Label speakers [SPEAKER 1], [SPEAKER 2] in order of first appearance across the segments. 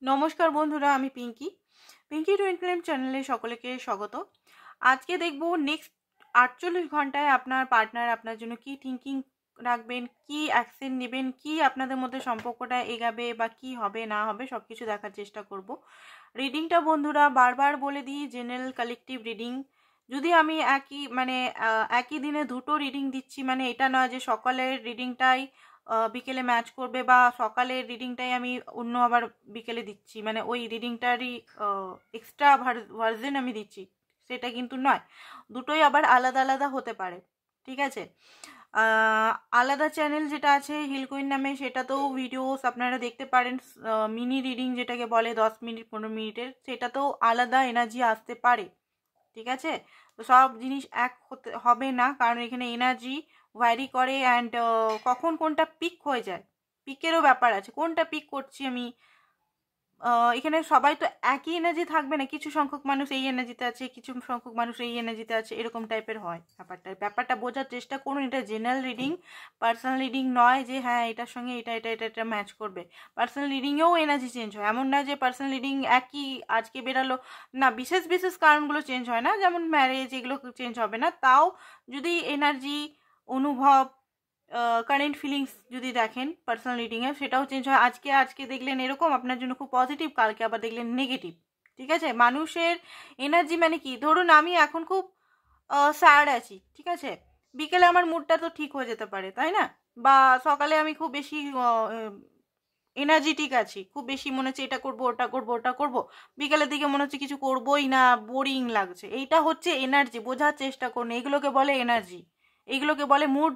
[SPEAKER 1] নমস্কার বন্ধুরা, আমি পিঙ্কি টুইন ফ্লেম চ্যানেলে সকলকে স্বাগত। আজকে দেখব নেক্সট 48 ঘন্টায় আপনার পার্টনার আপনার জন্য কি থিঙ্কিং রাখবেন, কি অ্যাকশন নেবেন, কি আপনাদের মধ্যে সম্পর্কটা এগাবে বা কি হবে না হবে সব কিছু দেখার চেষ্টা করব। রিডিংটা বন্ধুরা বারবার বলে দিই, জেনারেল কালেকটিভ রিডিং। যদি আমি একই দিনে দুটো রিডিং দিচ্ছি মানে এটা নয় যে সকালের রিডিংটাই বিকেলে ম্যাচ করবে বা সকালের রিডিংটাই আমি অন্য আবার বিকেলে দিচ্ছি, মানে ওই রিডিংটারই এক্সট্রা ভার্জন আমি দিচ্ছি, সেটা কিন্তু নয়। দুটোই আবার আলাদা আলাদা হতে পারে, ঠিক আছে। আলাদা চ্যানেল যেটা আছে হিল কুইন নামে, সেটাতেও ভিডিওস আপনারা দেখতে পারেন। মিনি রিডিং যেটাকে বলে 10 মিনিট 15 মিনিটের, সেটাতেও আলাদা এনার্জি আসতে পারে, ঠিক আছে। তো সব জিনিস এক হবে না, কারণ এখানে এনার্জি ভ্যারি করে অ্যান্ড কখন কোনটা পিক হয়ে যায়, পিকেরও ব্যাপার আছে। কোনটা পিক করছি আমি, এখানে সবাই তো একই এনার্জি থাকবে না, কিছু সংখ্যক মানুষ এই এনার্জিতে আছে, কিছু সংখ্যক মানুষ এই এনার্জিতে আছে, এরকম টাইপের হয়। ব্যাপারটা বোঝার চেষ্টা করুন। এটা জেনারেল রিডিং, পার্সোনাল রিডিং নয় যে হ্যাঁ এটার সঙ্গে এটা ম্যাচ করবে। পার্সোনাল রিডিংয়েও এনার্জি চেঞ্জ হয়, এমন না যে পার্সোনাল রিডিং একই আজকে বেরালো না, বিশেষ কারণগুলো চেঞ্জ হয় না, যেমন ম্যারেজ এগুলো চেঞ্জ হবে না। তাও যদি এনার্জি, অনুভব, কারেন্ট ফিলিংস যদি দেখেন পার্সোনাল রিডিংয়ে, সেটাও চেঞ্জ হয়। আজকে দেখলেন এরকম আপনার জন্য খুব পজিটিভ, কালকে আবার দেখলেন নেগেটিভ, ঠিক আছে। মানুষের এনার্জি মানে কি, ধরুন আমি এখন খুব স্যাড আছি, ঠিক আছে, বিকেলে আমার মুডটা তো ঠিক হয়ে যেতে পারে, তাই না? বা সকালে আমি খুব বেশি এনার্জেটিক আছি, খুব বেশি মনে হচ্ছে এটা করবো ওটা করবো, বিকেলের দিকে মনে হচ্ছে কিছু করবোই না, বোরিং লাগছে। এইটা হচ্ছে এনার্জি, বোঝার চেষ্টা করুন। এগুলোকে বলে এনার্জি, এগুলোকে বলে মুড।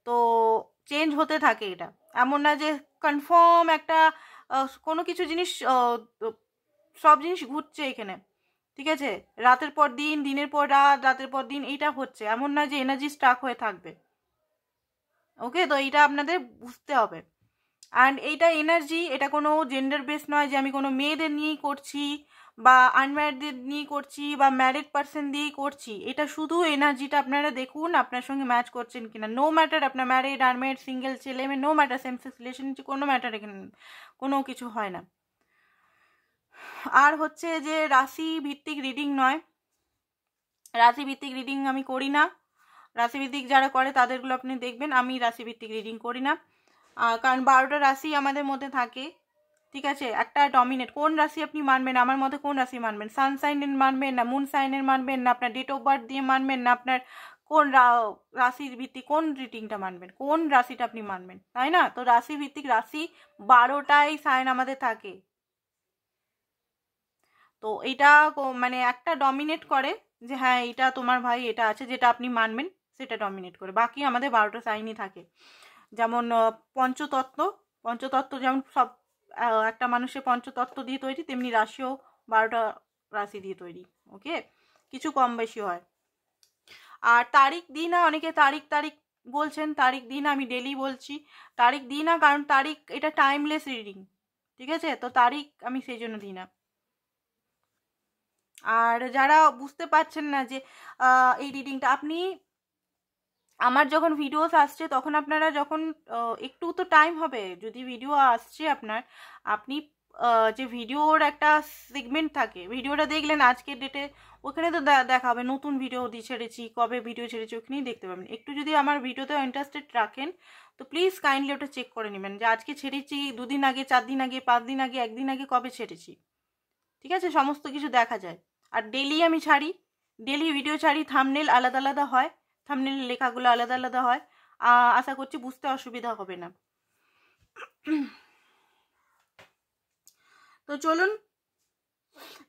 [SPEAKER 1] তো চেঞ্জ হতে থাকে এটা, এমন না যে কনফার্ম একটা কোনো কিছু জিনিস, সব জিনিস ঘুরছে এখানে, ঠিক আছে। রাতের পর দিন, দিনের পর রাত, রাতের পর দিন, এইটা হচ্ছে, এমন না যে এনার্জি স্টাক হয়ে থাকবে। ওকে, তো এইটা আপনাদের বুঝতে হবে। অ্যান্ড এইটা এনার্জি, এটা কোনো জেন্ডার বেস নয় যে আমি কোনো মেয়েদের নিয়েই করছি বা আনম্যারিডদের নিয়ে করছি বা ম্যারিড পার্সন দিয়েই করছি। এটা শুধু এনার্জিটা আপনারা দেখুন আপনার সঙ্গে ম্যাচ করছেন কিনা। নো ম্যাটার আপনার ম্যারিড, আনম্যারিড, সিঙ্গেল, ছেলে মেয়ে, no matter, same sex relationship, কোনো ম্যাটার, এখানে কোনো কিছু হয় না। আর হচ্ছে যে রাশি ভিত্তিক রিডিং নয়, রাশি ভিত্তিক রিডিং আমি করি না। রাশিভিত্তিক যারা করে তাদেরগুলো আপনি দেখবেন, আমি রাশিভিত্তিক রিডিং করি না। কারণ 12টা রাশি আমাদের মধ্যে থাকে, ঠিক আছে। একটা ডমিনেট, কোন রাশি আপনি মানবেন, আমার মধ্যে কোন রাশি মানবেন, সান সাইনের মানবেন না মুন সাইনের মানবেন না আপনার ডেট অফ বার্থ দিয়ে মানবেন না আপনার কোন রাশির ভিত্তিক কোন রিডিংটা মানবেন, কোন রাশিটা আপনি মানবেন, তাই না? তো রাশি ভিত্তিক, রাশি 12টাই সাইন আমাদের থাকে। তো এইটা মানে একটা ডমিনেট করে যে হ্যাঁ এটা তোমার ভাই, এটা আছে যেটা আপনি মানবেন সেটা ডমিনেট করে, বাকি আমাদের 12টা সাইনই থাকে। যেমন পঞ্চতত্ত্ব যেমন সব একটা মানুষের পঞ্চতত্ত্ব দিয়ে তৈরি, তেমনি রাশিও 12টা রাশি দিয়ে তৈরি। ওকে, কিছু কম বেশি হয়। আর তারিখ দিই না, অনেকে তারিখ বলছেন, তারিখ দিই না, আমি ডেলি বলছি তারিখ দিই না, কারণ তারিখ এটা টাইমলেস রিডিং, ঠিক আছে। তো তারিখ আমি সেই জন্য দিই না। আর যারা বুঝতে পারছেন না যে এই রিডিংটা আপনি, আমার যখন ভিডিওস আসছে তখন আপনারা যখন একটু তো টাইম হবে, যদি ভিডিও আসছে আপনার, আপনি যে ভিডিওর একটা সেগমেন্ট থাকে, ভিডিওটা দেখলেন আজকের ডেটে, ওখানে তো দেখা হবে নতুন ভিডিও দিয়ে ছেড়েছি, কবে ভিডিও ছেড়েছি ওখানেই দেখতে পাবেন। একটু যদি আমার ভিডিওতে ইন্টারেস্টেড রাখেন তো প্লিজ কাইন্ডলি ওটা চেক করে নেবেন যে আজকে ছেড়েছি, 2 দিন আগে, 4 দিন আগে, 5 দিন আগে, 1 দিন আগে কবে ছেড়েছি, ঠিক আছে। সমস্ত কিছু দেখা যায়। আর ডেলি আমি ছাড়ি, ডেলি ভিডিও ছাড়ি, থাম্বনেল আলাদা আলাদা হয়, থাম্বনেলের লেখাগুলো আলাদা আলাদা হয়। আশা করছি বুঝতে অসুবিধা হবে না। তো চলুন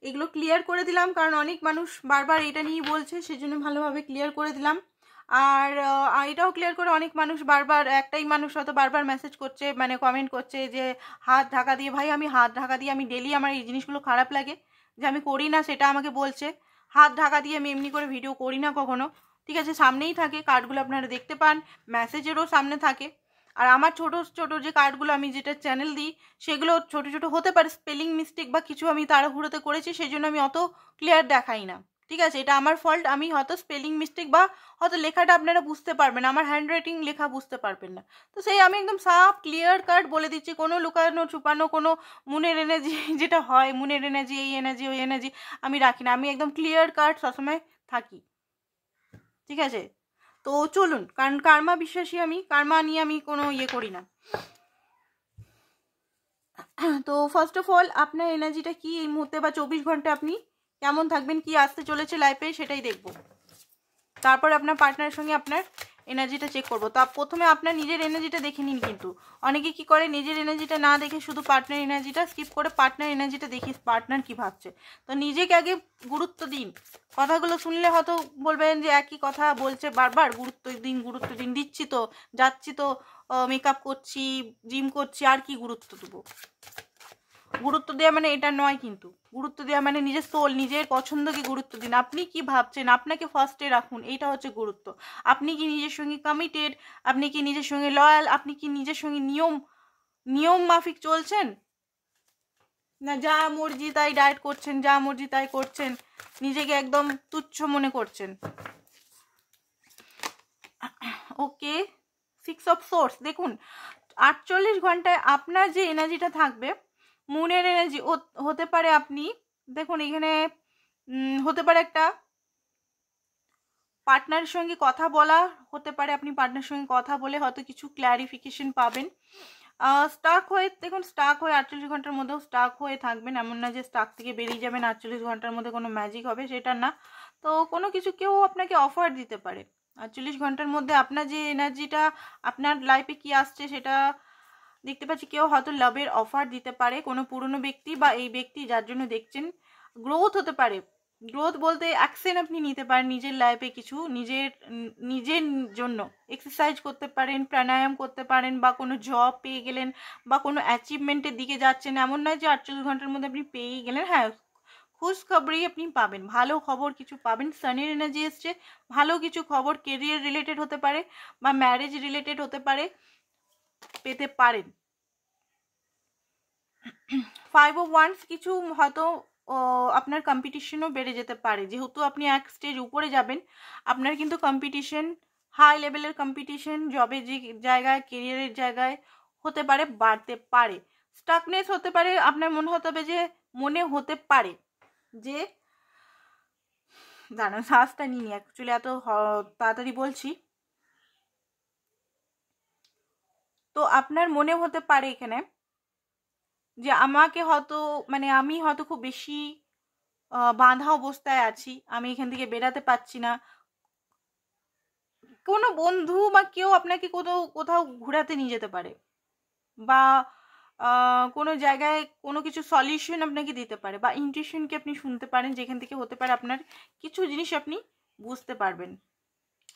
[SPEAKER 1] এগুলো ক্লিয়ার করে দিলাম, কারণ অনেক মানুষ বারবার এটা নিয়ে বলছে, সেজন্য ভালোভাবে ক্লিয়ার করে দিলাম। আর এটাও ক্লিয়ার করে, অনেক মানুষ বারবার, একটাই মানুষ হয়তো বারবার মেসেজ করছে, মানে কমেন্ট করছে যে হাত ঢাকা দিয়ে, ভাই আমি হাত ঢাকা দিয়ে, আমি ডেলি, আমার এই জিনিসগুলো খারাপ লাগে যে আমি করি না, সেটা আমাকে বলছে। হাত ঢাকা দিয়ে আমি এমনি করে ভিডিও করি না কখনো, ঠিক আছে। সামনেই থাকে কার্ডগুলো, আপনারা দেখতে পান, মেসেজেরও সামনে থাকে। আর আমার ছোট ছোট যে কার্ডগুলো আমি যেটা চ্যানেল দিই, সেগুলো ছোট ছোট হতে পারে, স্পেলিং মিস্টেক বা কিছু আমি তাড়াহুড়োতে করেছি, সেই জন্য আমি অত ক্লিয়ার দেখাই না, ঠিক আছে, এটা আমার ফল্ট, আমি হয়তো স্পেলিং মিস্টেক বা হয়তো লেখাটা আপনারা বুঝতে পারবেন, আমার হ্যান্ড রাইটিং লেখা বুঝতে পারবেন না, তো সেই আমি একদম সাফ ক্লিয়ার কাট বলে দিচ্ছি, কোনো লুকানো ছুপানো, কোনো মনের এনার্জি যেটা হয় মনের এনার্জি, এই এনার্জি ওই এনার্জি আমি রাখি না, আমি একদম ক্লিয়ার কাট সবসময় থাকি। ঠিক আছে, তো চলুন, কারণ কার্মা বিশ্বাসী আমি, কার্মা নিয়ে আমি কোনো ইয়ে করি না। তো ফার্স্ট অফ অল আপনার এনার্জিটা কি এই মুহূর্তে বা 24 ঘন্টা আপনি কেমন থাকবেন, কি আসতে চলেছে লাইফে সেটাই দেখব, তারপর আপনার পার্টনারের সঙ্গে আপনার এনার্জিটা চেক করবো। তা প্রথমে আপনার নিজের এনার্জিটা দেখে নিন, কিন্তু অনেকে কি করে নিজের এনার্জিটা না দেখে শুধু পার্টনার এনার্জিটা স্কিপ করে পার্টনার এনার্জিটা দেখি পার্টনার কি ভাবছে। তো নিজেকে আগে গুরুত্ব দিন, কথাগুলো শুনলে হয়তো বলবেন যে একই কথা বলছে বারবার, গুরুত্ব দিন গুরুত্ব দিন, দিচ্ছি তো, যাচ্ছি তো, মেকআপ করছি, জিম করছি, আর কি গুরুত্ব দেবো। গুরুত্ব দেওয়া মানে এটা নয়, কিন্তু গুরুত্ব দেওয়া মানে নিজের সোল, নিজের পছন্দকে গুরুত্ব দিন, আপনি কি ভাবছেন আপনাকে ফার্স্টে রাখুন, এইটা হচ্ছে গুরুত্ব। আপনি কি নিজের সঙ্গে কমিটেড, আপনি কি নিজের সঙ্গে লয়াল, আপনি কি নিজের সঙ্গে নিয়ম মাফিক চলছেন, না যা মর্জি তাই ডায়েট করছেন, যা মর্জি তাই করছেন, নিজেকে একদম তুচ্ছ মনে করছেন। ওকে, 6 অফ সোর্স, দেখুন 48 ঘন্টায় আপনার যে এনার্জিটা থাকবে, মুনের এনার্জি হতে পারে, আপনি দেখুন এখানে হতে পারে একটা পার্টনারের সঙ্গে কথা বলা, হতে পারে আপনি পার্টনারের সঙ্গে কথা বলে হয়তো কিছু ক্ল্যারিফিকেশন পাবেন। স্টাক হয়ে, দেখুন স্টাক হয়ে 48 ঘন্টার মধ্যেও স্টাক হয়ে থাকবেন, এমন না যে স্টাক থেকে বেরিয়ে যাবেন 48 ঘন্টার মধ্যে কোনো ম্যাজিক হবে, সেটা না। তো কোনো কিছু কেউ আপনাকে অফার দিতে পারে 48 ঘন্টার মধ্যে, আপনার যে এনার্জিটা আপনার লাইফে কি আসছে সেটা দেখতে পাচ্ছি। কেউ হয়তো লাভের অফার দিতে পারে, কোনো পুরনো ব্যক্তি বা এই ব্যক্তি যার জন্য দেখছেন। গ্রোথ হতে পারে, গ্রোথ বলতে অ্যাকশন আপনি নিতে পারেন নিজের লাইফে, কিছু নিজের জন্য এক্সারসাইজ করতে পারেন, প্রাণায়াম করতে পারেন, বা কোনো জব পেয়ে গেলেন, বা কোনো অ্যাচিভমেন্টের দিকে যাচ্ছেন, এমন নয় যে 48 ঘন্টার মধ্যে আপনি পেয়েই গেলেন। হ্যাঁ, খুশখবরি আপনি পাবেন, ভালো খবর কিছু পাবেন, সানের এনার্জি এসছে, ভালো কিছু খবর কেরিয়ার রিলেটেড হতে পারে বা ম্যারেজ রিলেটেড হতে পারে, পেতে পারেন। 5 অফ ওয়ান্স, কিছু হয়তো আপনার কম্পিটিশনও বেড়ে যেতে পারে, যেহেতু আপনি এক স্টেজ উপরে যাবেন, আপনার কিন্তু কম্পিটিশন, হাই লেভেলের কম্পিটিশন জবের যে জায়গায়, কেরিয়ারের জায়গায় হতে পারে, বাড়তে পারে। স্টাকনেস হতে পারে, আপনার মনে হতে পারে যে দাঁড়ান শ্বাসটা নিই, অ্যাকচুয়ালি এত তাড়াতাড়ি বলছি, তো আপনার মনে হতে পারে এখানে যে আমাকে হয়তো আমি হয়তো খুব বেশি বাঁধা অবস্থায় আছি, আমি এখান থেকে বেরাতে পারছি না। কোনো বন্ধু বা কেউ আপনাকে কোথাও ঘোরাতে নিয়ে যেতে পারে, বা কোনো জায়গায় কোনো কিছু সলিউশন আপনাকে দিতে পারে, বা ইনটিউশনকে আপনি শুনতে পারেন, যেখান থেকে হতে পারে আপনার কিছু জিনিস আপনি বুঝতে পারবেন।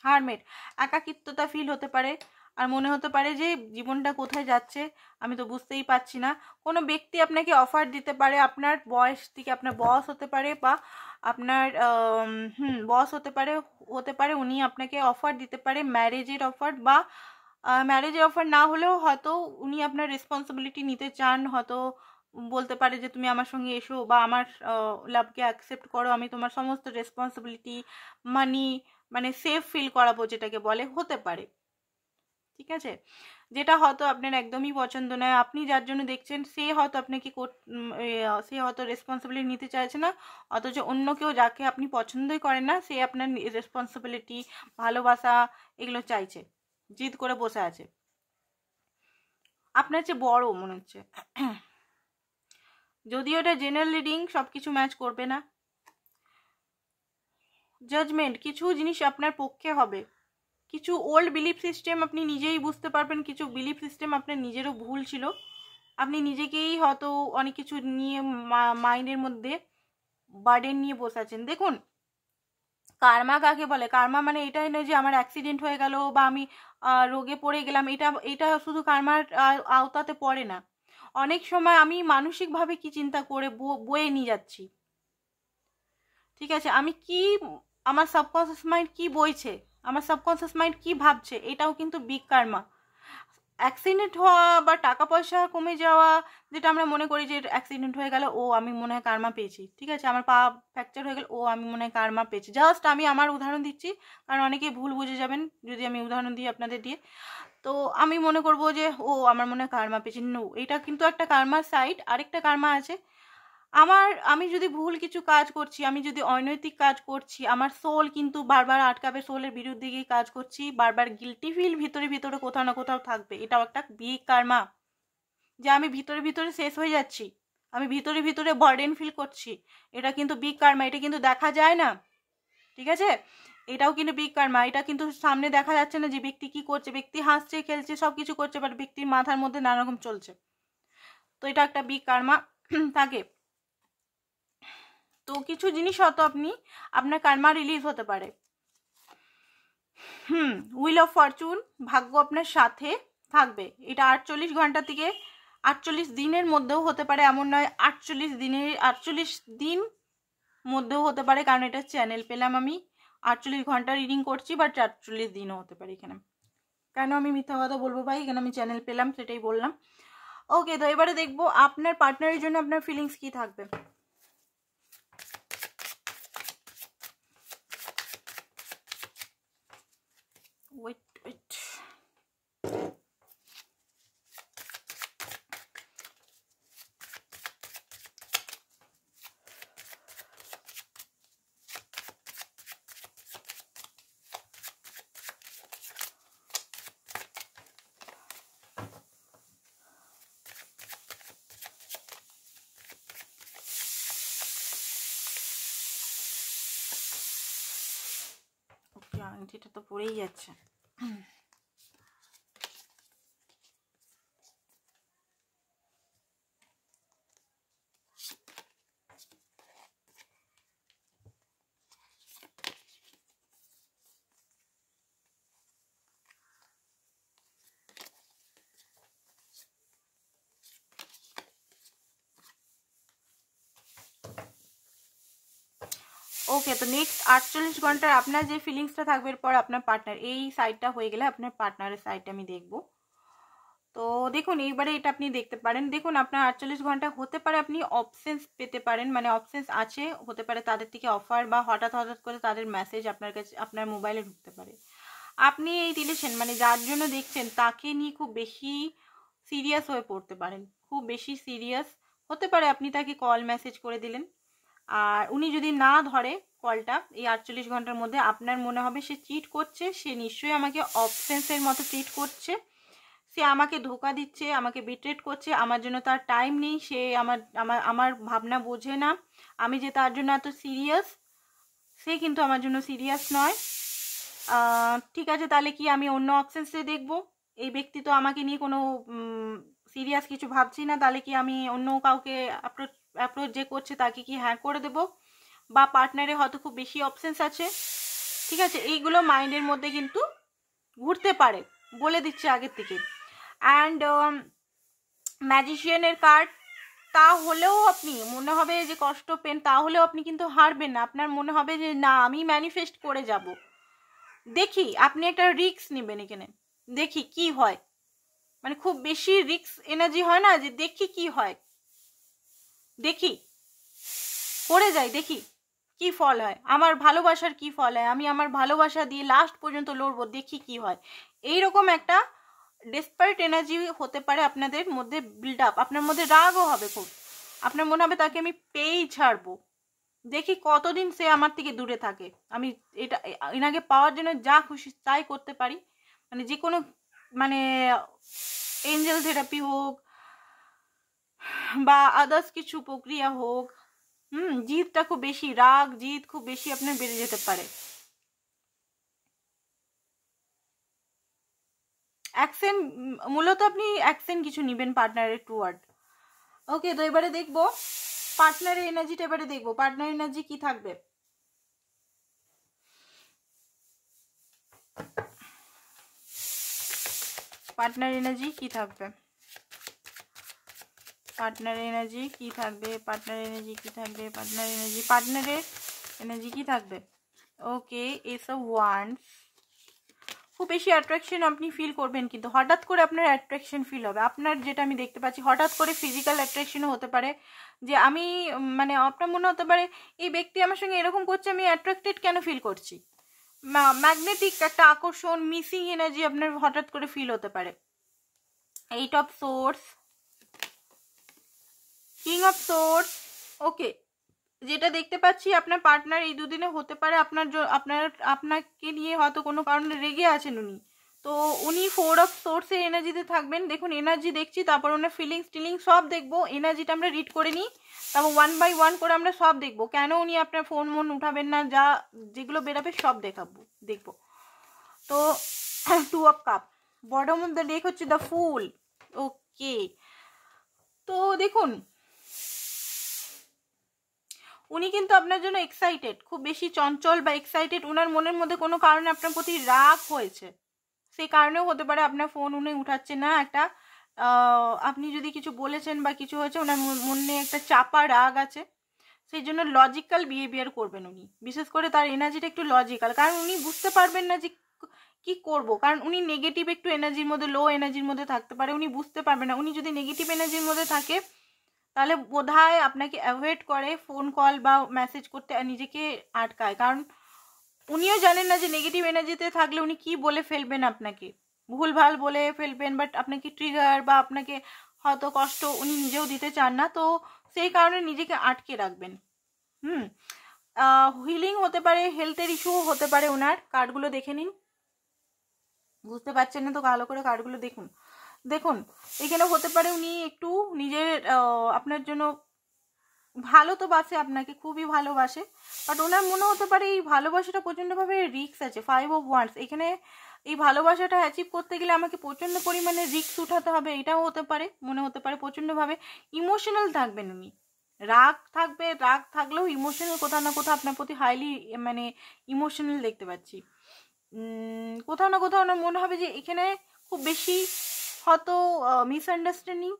[SPEAKER 1] হারমেট, একাকিত্বতা ফিল হতে পারে, আর মনে হতে পারে যে জীবনটা কোথায় যাচ্ছে আমি তো বুঝতেই পারছি না। কোনো ব্যক্তি আপনাকে অফার দিতে পারে, আপনার বয়স থেকে, আপনার বস হতে পারে, বা আপনার বস হতে পারে উনি আপনাকে অফার দিতে পারে, ম্যারেজের অফার, বা ম্যারেজের অফার না হলেও হয়তো উনি আপনার রেসপন্সিবিলিটি নিতে চান, হয়তো বলতে পারে যে তুমি আমার সঙ্গে এসো, বা আমার লাভকে অ্যাকসেপ্ট করো, আমি তোমার সমস্ত রেসপন্সিবিলিটি, মানি সেফ ফিল করাবো, যেটাকে বলে, হতে পারে। ঠিক আছে, যেটা হয়তো আপনার একদমই পছন্দ নয়, আপনি যার জন্য দেখছেন সে হয়তো আপনাকে সে হয়তো রেসপন্সিবিলিটি নিতে চাইছে না, অথচ অন্য কেউ যাকে আপনি পছন্দই করেন না সে আপনার রেসপন্সিবিলিটি, ভালোবাসা এগুলো চাইছে, জিদ করে বসে আছে, আপনার চেয়ে বড় মনে হচ্ছে। যদিও এটা জেনারেল রিডিং, সব কিছু ম্যাচ করবে না। জাজমেন্ট, কিছু জিনিস আপনার পক্ষে হবে, কিছু ওল্ড বিলিফ সিস্টেম আপনি নিজেই বুঝতে পারবেন, কিছু বিলিফ সিস্টেম আপনার নিজেরও ভুল ছিল, আপনি নিজেকেই হয়তো অনেক কিছু নিয়ে মাইন্ডের মধ্যে বার্ডেন নিয়ে বসে আছেন। দেখুন কার্মা কাকে বলে, কার্মা মানে এটাই নয় যে আমার অ্যাক্সিডেন্ট হয়ে গেল বা আমি রোগে পড়ে গেলাম, এটা শুধু কার্মার আওতাতে পড়ে না। অনেক সময় আমি মানসিকভাবে কি চিন্তা করে বয়ে নিয়ে যাচ্ছি, ঠিক আছে, আমি কি, আমার সাবকনসিয়াস মাইন্ড কি বইছে, আমার সাবকনসিয়াস মাইন্ড কি ভাবছে, এটাও কিন্তু বিগ কার্মা। অ্যাক্সিডেন্ট হওয়া বা টাকা পয়সা কমে যাওয়া, যেটা আমরা মনে করি যে অ্যাক্সিডেন্ট হয়ে গেল, ও আমি মনে হয় কার্মা পেয়েছি, ঠিক আছে, আমার পা ফ্র্যাকচার হয়ে গেল, ও আমি মনে হয় কার্মা পেয়েছি। জাস্ট আমি আমার উদাহরণ দিচ্ছি, কারণ অনেকেই ভুল বুঝে যাবেন যদি আমি উদাহরণ দিই আপনাদের দিয়ে। তো আমি মনে করব যে ও আমার মনে হয় কার্মা পেয়েছি। নো, এটা কিন্তু একটা কার্মার সাইড। আরেকটা কার্মা আছে, আমি যদি ভুল কিছু কাজ করছি, আমি যদি অনৈতিক কাজ করছি, আমার সোল কিন্তু বারবার আটকাবে, সোলের বিরুদ্ধে গিয়ে কাজ করছি, বারবার গিল্টি ফিল ভিতরে ভিতরে কোথাও না কোথাও থাকবে। এটাও একটা বিগ কার্মা, যে আমি ভিতরে ভিতরে শেষ হয়ে যাচ্ছি, আমি ভিতরে ভিতরে বার্ডেন ফিল করছি। এটা কিন্তু বিগ কার্মা, এটা কিন্তু দেখা যায় না, ঠিক আছে, এটাও কিন্তু বিগ কার্মা। এটা কিন্তু সামনে দেখা যাচ্ছে না যে ব্যক্তি কি করছে, ব্যক্তি হাসছে খেলছে সব কিছু করছে, বাট ব্যক্তির মাথার মধ্যে নানা রকম চলছে। তো এটা একটা বিগ কার্মা থাকে। তো কিছু জিনিস হয়তো আপনার কার্মা রিলিজ হতে পারে। হুইল অফ ফরচুন, ভাগ্য আপনার সাথে থাকবে। এটা 48 ঘন্টা থেকে 48 দিনের মধ্যেও হতে পারে, এমন নয় 48 দিন মধ্যেও হতে পারে, কারণ এটা চ্যানেল পেলাম আমি 48 ঘন্টা রিডিং করছি, বাট 48 দিনও হতে পারে। এখানে কেন আমি মিথ্যা কথা বলবো ভাই, এখানে আমি চ্যানেল পেলাম সেটাই বললাম। ওকে, তো এবারে দেখবো আপনার পার্টনারের জন্য আপনার ফিলিংস কি থাকবে। ওয়েট ওয়েট, ওকে, আংটিটা তো পড়েই যাচ্ছে। ওকে, তো নেক্সট 48 ঘন্টার আপনার যে ফিলিংসটা থাকবে, এরপর আপনার পার্টনার, এই সাইডটা হয়ে গেলে আপনার পার্টনারের সাইডটা আমি দেখব। তো দেখুন, এইবারে এটা আপনি দেখতে পারেন। দেখুন, আপনার 48 ঘন্টা হতে পারে আপনি অপশনস পেতে পারেন, মানে অপশনস আছে, হতে পারে তাদের থেকে অফার, বা হঠাৎ হঠাৎ করে তাদের মেসেজ আপনার কাছে আপনার মোবাইলে ঢুকতে পারে। আপনি এই রিলেশন, মানে যার জন্য দেখছেন, তাকে নিয়ে খুব বেশি সিরিয়াস হয়ে পড়তে পারেন, খুব বেশি সিরিয়াস হতে পারে। আপনি তাকে কল মেসেজ করে দিলেন, আর উনি যদি না ধরে কলটা এই 48 ঘন্টার মধ্যে, আপনার মনে হবে সে চিট করছে, সে নিশ্চয়ই আমাকে অপশনসের মতো চিট করছে, সে আমাকে ধোকা দিচ্ছে, আমাকে বিট্রেট করছে, আমার জন্য তার টাইম নেই, সে আমার আমার আমার ভাবনা বোঝে না, আমি যে তার জন্য এত সিরিয়াস, সে কিন্তু আমার জন্য সিরিয়াস নয়। ঠিক আছে, তাহলে কি আমি অন্য অপশনসে দেখবো? এই ব্যক্তি তো আমাকে নিয়ে কোনো সিরিয়াস কিছু ভাবছি না, তাহলে কি আমি অন্য কাউকে অ্যাপ্রোচ যে করছে তাকে কি হ্যাঁ করে দেবো? বা পার্টনারে হয়তো খুব বেশি অপশনস আছে, ঠিক আছে, এইগুলো মাইন্ডের মধ্যে কিন্তু ঘুরতে পারে, বলে দিচ্ছে আগের থেকে। অ্যান্ড ম্যাজিশিয়ানের কার্ড, তাহলেও আপনি মনে হবে যে কষ্ট পেন, তাহলেও আপনি কিন্তু হারবেন না, আপনার মনে হবে যে না, আমি ম্যানিফেস্ট করে যাব। দেখি, আপনি একটা রিস্ক নেবেন এখানে, দেখি কি হয়, মানে খুব বেশি রিস্ক এনার্জি হয় না, যে দেখি কি হয়, দেখি করে যাই, দেখি কি ফল হয়, আমার ভালোবাসার কি ফল হয়, আমি আমার ভালোবাসা দিয়ে লাস্ট পর্যন্ত লড়বো, দেখি কি হয়। এইরকম একটা ডেসপারেট এনার্জি হতে পারে আপনাদের মধ্যে বিল্ড আপ, আপনার মধ্যে রাগও হবে খুব, আপনার মনে হবে তাকে আমি পেয়েই ছাড়বো, দেখি কতদিন সে আমার থেকে দূরে থাকে, আমি এটা এনাকে পাওয়ার জন্য যা খুশি তাই করতে পারি, মানে যে কোনো, মানে এঞ্জেল থেরাপি হোক বা আদার্স কিছু প্রক্রিয়া হোক, জিদটা খুব বেশি, রাগ জিদ খুব বেশি আপনার বেড়ে যেতে পারে। অ্যাকশন, মূলত আপনি অ্যাকশন কিছু নেবেন পার্টনারের টুয়ার্ড। ওকে, তো এবারে দেখবো পার্টনারের এনার্জিটা, এবারে দেখবো পার্টনার এনার্জি কি থাকবে। পার্টনার এনার্জি কি থাকবে, পার্টনার এনার্জি কি থাকবে, পার্টনার এনার্জি কি থাকবে, পার্টনার এনার্জি, পার্টনারের এনার্জি কি থাকবে। ওকে, এস অফ ওয়ান্ডস, খুব বেশি অ্যাট্রাকশন আপনি ফিল করবেন, কিন্তু হঠাৎ করে আপনার অ্যাট্রাকশন ফিল হবে। আপনার যেটা আমি দেখতে পাচ্ছি হঠাৎ করে ফিজিক্যাল অ্যাট্রাকশনও হতে পারে, যে আমি মানে আপনার মনে হতে পারে এই ব্যক্তি আমার সঙ্গে এরকম করছে, আমি অ্যাট্রাক্টেড কেন ফিল করছি। ম্যাগনেটিক একটা আকর্ষণ, মিসিং এনার্জি আপনার হঠাৎ করে ফিল হতে পারে। 8 of swords, king of swords. Okay, যেটা দেখতে পাচ্ছি আপনার পার্টনার এই দুদিনে হতে পারে আপনাকে নিয়ে হয়তো কোনো কারণে রেগে আছেন উনি, তো উনি 4 অফ সোর্সের এনার্জিতে থাকবেন। দেখুন এনার্জি দেখছি, তারপর ওনার ফিলিংস সব দেখবো, এনার্জিটা আমরা রিড করে নিই, তারপর 1 বাই 1 করে আমরা সব দেখবো, কেন উনি আপনার ফোন উঠাবেন না, যেগুলো বেরাবে সব দেখবো। তো 2 of cup, bottom of the deck হচ্ছে দ্য ফুল। ওকে, তো দেখুন উনি কিন্তু আপনার জন্য এক্সাইটেড, খুব বেশি চঞ্চল বা এক্সাইটেড, ওনার মনের মধ্যে কোনো কারণে আপনার প্রতি রাগ হয়েছে, সেই কারণেও হতে পারে আপনার ফোন উনি উঠাচ্ছে না। একটা আপনি যদি কিছু বলেছেন বা কিছু হয়েছে, ওনার মনে একটা চাপা রাগ আছে, সেই জন্য লজিক্যাল বিহেভিয়ার করবেন উনি। বিশেষ করে তার এনার্জিটা একটু লজিক্যাল, কারণ উনি বুঝতে পারবেন না যে কি করব, কারণ উনি নেগেটিভ একটু এনার্জির মধ্যে, লো এনার্জির মধ্যে থাকতে পারে, উনি বুঝতে পারবেন না। উনি যদি নেগেটিভ এনার্জির মধ্যে থাকে তাহলে বোধহয় আপনাকে অ্যাভয়েড করে, ফোন কল বা মেসেজ করতে নিজেকে আটকায়, কারণ উনিও জানেন না যে নেগেটিভ এনার্জিতে থাকলে উনি কি বলে ফেলবেন, আপনাকে ভুলভাল বলে ফেলবেন, বাট আপনাকে ট্রিগার বা আপনাকে হয়তো কষ্ট উনি নিজেও দিতে চান না, তো সেই কারণে নিজেকে আটকে রাখবেন। হিলিং হতে পারে, হেলথের ইস্যুও হতে পারে ওনার। কার্ডগুলো দেখে নিন, বুঝতে পারছেন না তো ভালো করে কার্ডগুলো দেখুন এখানে হতে পারে উনি একটু নিজের আপনার জন্য ভালো তো বাসে, আপনাকে খুবই ভালোবাসে, বাট ওনার মনে হতে পারে এই ভালোবাসাটা প্রচণ্ডভাবে রিস্ক আছে। 5 অফ ওয়ান্স, এখানে এই ভালোবাসাটা অ্যাচিভ করতে গেলে আমাকে প্রচণ্ড পরিমাণে রিস্ক উঠাতে হবে, এটাও হতে পারে, মনে হতে পারে। প্রচণ্ডভাবে ইমোশনাল থাকবেন উনি, রাগ থাকলেও ইমোশনাল কোথাও না কোথাও আপনার প্রতি হাইলি মানে ইমোশনাল দেখতে পাচ্ছি। কোথাও না কোথাও ওনার মনে হবে যে এখানে খুব বেশি হয়তো মিসআন্ডারস্ট্যান্ডিং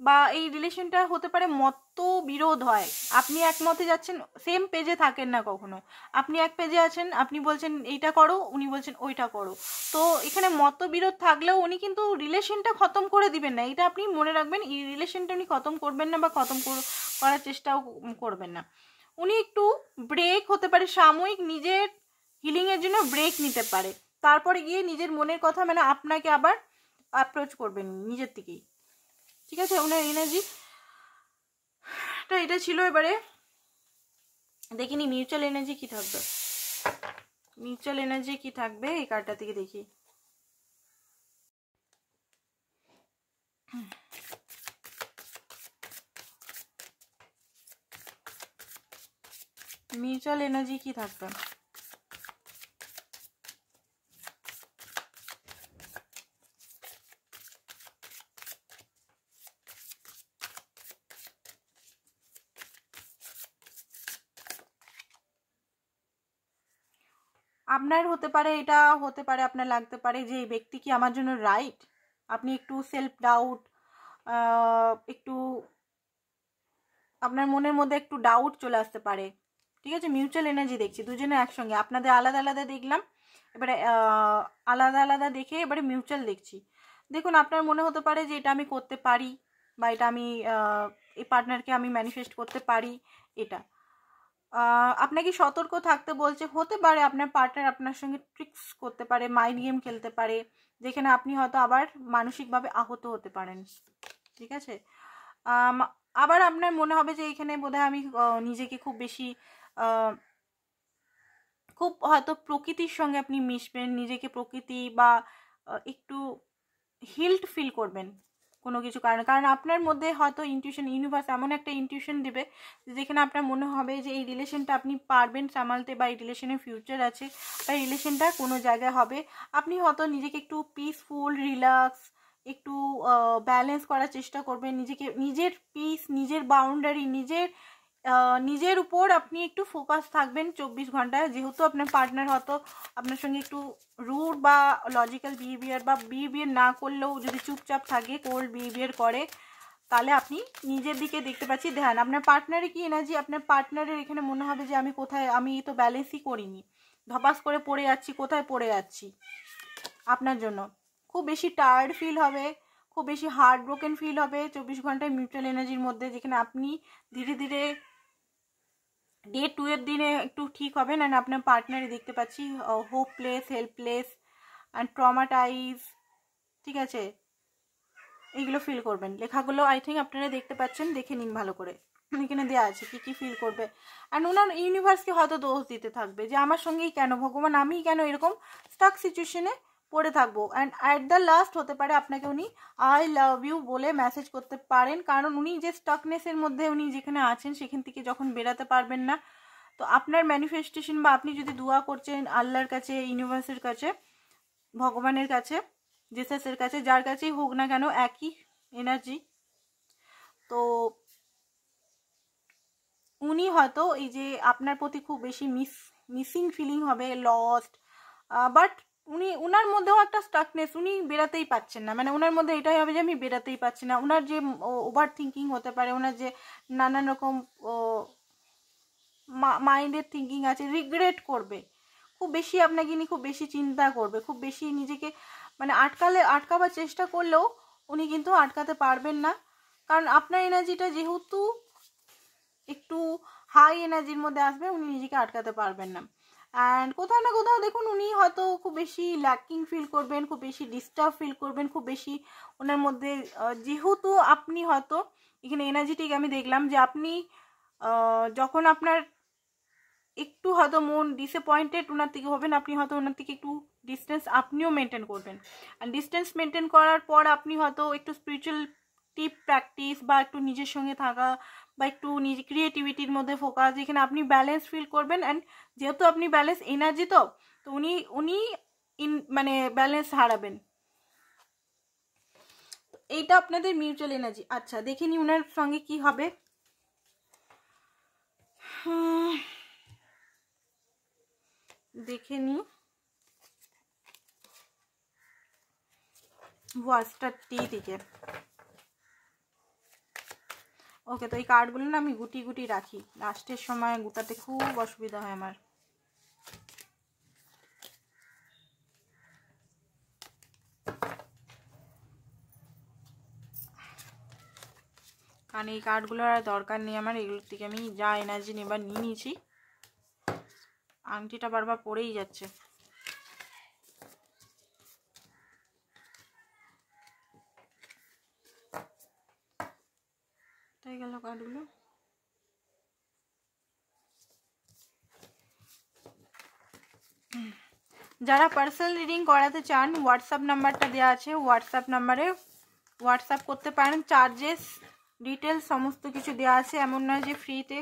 [SPEAKER 1] বা এই রিলেশনটা হতে পারে মতবিরোধ হয়, আপনি একমতে যাচ্ছেন, সেম পেজে থাকেন না কখনো, আপনি এক পেজে আছেন, আপনি বলছেন এইটা করো, উনি বলছেন ওইটা করো, তো এখানে মতবিরোধ থাকলেও উনি কিন্তু রিলেশনটা খতম করে দিবেন না, এটা আপনি মনে রাখবেন। এই রিলেশনটা উনি খতম করবেন না বা খতম করার চেষ্টাও করবেন না। উনি একটু ব্রেক হতে পারে, সাময়িক নিজের হিলিংয়ের জন্য ব্রেক নিতে পারে, তারপরে গিয়ে নিজের মনের কথা মানে আপনাকে আবার অ্যাপ্রোচ করবেন নিজের থেকেই, ঠিক আছে। ওনার এনার্জিটা এটা ছিল। এবারে দেখিনি মিউচুয়াল এনার্জি কি থাকবে, মিউচুয়াল এনার্জি কি থাকবে এই কার্ডটা থেকে দেখি। মিউচুয়াল এনার্জি কি থাকবে, আপনার হতে পারে, এটা হতে পারে আপনার লাগতে পারে যে এই ব্যক্তি কি আমার জন্য রাইট, আপনি একটু সেলফ ডাউট, একটু আপনার মনের মধ্যে একটু ডাউট চলে আসতে পারে, ঠিক আছে। মিউচুয়াল এনার্জি দেখছি দুজনে একসঙ্গে, আপনাদের আলাদা আলাদা দেখলাম, এবারে আলাদা আলাদা দেখে এবারে মিউচুয়াল দেখছি। দেখুন আপনার মনে হতে পারে যে এটা আমি করতে পারি, বা এটা আমি এই পার্টনারকে আমি ম্যানিফেস্ট করতে পারি, এটা আপনাকে সতর্ক থাকতে বলছে। হতে পারে আপনার পার্টনার আপনার সঙ্গে ট্রিক্স করতে পারে, মাইন্ড গেম খেলতে পারে, যেখানে আপনি হয়তো আবার মানসিকভাবে আহত হতে পারেন, ঠিক আছে। আবার আপনার মনে হবে যে এখানে বোধহয় আমি নিজেকে খুব বেশি খুব হয়তো প্রকৃতির সঙ্গে আপনি মিশবেন, নিজেকে প্রকৃতি বা একটু হিল্ড ফিল করবেন কোনো কিছু কারণে, কারণ আপনার মধ্যে হয়তো ইনটিউশন, ইউনিভার্স এমন একটা ইনটিউশন দেবে যেখানে আপনার মনে হবে যে এই রিলেশনটা আপনি পারবেন সামালতে, বা এই রিলেশনের ফিউচার আছে, বা এই রিলেশনটা কোনো জায়গায় হবে। আপনি হয়তো নিজেকে একটু পিসফুল, রিল্যাক্স, একটু ব্যালেন্স করার চেষ্টা করবেন, নিজেকে, নিজের পিস, নিজের বাউন্ডারি, নিজের উপর আপনি একটু ফোকাস থাকবেন 24 ঘন্টায়। যেহেতু আপনার পার্টনার হয়তো আপনার সঙ্গে একটু রুড বা লজিক্যাল বিহেভিয়ার বা বিহেভিয়ার না করলেও যদি চুপচাপ থাকে, কোল্ড বিহেভিয়ার করে, তাহলে আপনি নিজের দিকে দেখতে পাচ্ছি ধ্যান। আপনার পার্টনারে কি এনার্জি, আপনার পার্টনারের এখানে মনে হবে যে আমি তো ব্যালেন্সই করিনি, ধপাস করে পড়ে যাচ্ছি, কোথায় পড়ে যাচ্ছি, আপনার জন্য। খুব বেশি টায়ার্ড ফিল হবে, খুব বেশি হার্ট ব্রোকেন ফিল হবে 24 ঘন্টায় মিউচুয়াল এনার্জির মধ্যে, যেখানে আপনি ধীরে ধীরে ডে 2 এর দিনে একটু ঠিক হবেন। অ্যান্ড আপনার পার্টনারে দেখতে পাচ্ছি হোপলেস, হেল্পলেস অ্যান্ড ট্রমাটাইজ, ঠিক আছে, এইগুলো ফিল করবেন। লেখাগুলো আই থিঙ্ক আপনারা দেখতে পাচ্ছেন, দেখে নিন ভালো করে, এখানে দেওয়া আছে কি কি ফিল করবে। অ্যান্ড ওনার ইউনিভার্সকে হয়তো দোষ দিতে থাকবে যে আমার সঙ্গেই কেন ভগবান, আমিই কেন এরকম স্টাক সিচুয়েশনে পড়ে থাকবো। অ্যান্ড অ্যাট দ্য লাস্ট হতে পারে আপনাকে উনি আই লাভ ইউ বলে মেসেজ করতে পারেন, কারণ উনি যে স্টাকনেসের মধ্যে উনি যেখানে আছেন সেখান থেকে যখন বেরাতে পারবেন না, তো আপনার ম্যানিফেস্টেশন বা আপনি যদি দোয়া করছেন আল্লাহর কাছে, ইউনিভার্সের কাছে, ভগবানের কাছে, জেসাসের কাছে, যার কাছেই হোক না কেন একই এনার্জি, তো উনি হয়তো এই যে আপনার প্রতি খুব বেশি মিসিং ফিলিং হবে, লস্ট, বাট উনার মধ্যেও একটা স্টাকনেস, উনি বেরাতেই পাচ্ছেন না, মানে ওনার মধ্যে এটাই হবে যে আমি বেরাতেই পাচ্ছি না। ওনার যে ওভার থিঙ্কিং হতে পারে, ওনার যে নানান রকম মাইন্ডের থিঙ্কিং আছে, রিগ্রেট করবে খুব বেশি, আপনাকে নিয়ে খুব বেশি চিন্তা করবে, খুব বেশি নিজেকে মানে আটকাবার চেষ্টা করলেও উনি কিন্তু আটকাতে পারবেন না, কারণ আপনার এনার্জিটা যেহেতু একটু হাই এনার্জির মধ্যে আসবে, উনি নিজেকে আটকাতে পারবেন না। অ্যান্ড কোথাও না কোথাও দেখুন উনি হয়তো খুব বেশি ল্যাকিং ফিল করবেন, খুব বেশি ডিস্টার্ব ফিল করবেন, খুব বেশি ওনার মধ্যে, যেহেতু আপনি হয়তো এখানে এনার্জিটিক আমি দেখলাম যে আপনি যখন আপনার একটু হয়তো মন ডিসঅ্যাপয়েন্টেড ওনার থেকে হবেন, আপনি হয়তো ওনার থেকে একটু ডিস্টেন্স আপনিও মেনটেন করবেন। আর ডিস্টেন্স মেনটেন করার পর আপনি হয়তো একটু স্পিরিচুয়াল টিপ প্র্যাকটিস বা একটু নিজের সঙ্গে থাকা বা একটু নিজে ক্রিয়েটিভিটির মধ্যে ফোকাস, যেখানে আপনি ব্যালেন্স ফিল করবেন। অ্যান্ড যেহেতু আপনি ব্যালেন্স এনার্জি, তো উনি মানে ব্যালেন্স হারাবেন। এইটা আপনাদের মিউচুয়াল এনার্জি। আচ্ছা দেখে নি ওনার সঙ্গে কি হবে। দেখে নি ওয়াস্টার টি দিকে। ওকে, তো এই কার্ডগুলো না আমি গুটি গুটি রাখি, লাস্টের সময় গুটাতে খুব অসুবিধা হয় আমার। কারণ এই কার্ডগুলোর আর দরকার নেই আমার, এগুলোর থেকে আমি যা এনার্জি নেবার নিয়ে নিয়েছি। আংটিটা বারবার পড়েই যাচ্ছে। তাই গেল কার্ডগুলো। যারা পার্সোনাল রিডিং করাতে চান হোয়াটসঅ্যাপ নাম্বারটা দেওয়া আছে, হোয়াটসঅ্যাপ নাম্বারে হোয়াটসঅ্যাপ করতে পারেন। চার্জেস ডিটেলস সমস্ত কিছু দেওয়া আছে, এমন নয় যে ফ্রিতে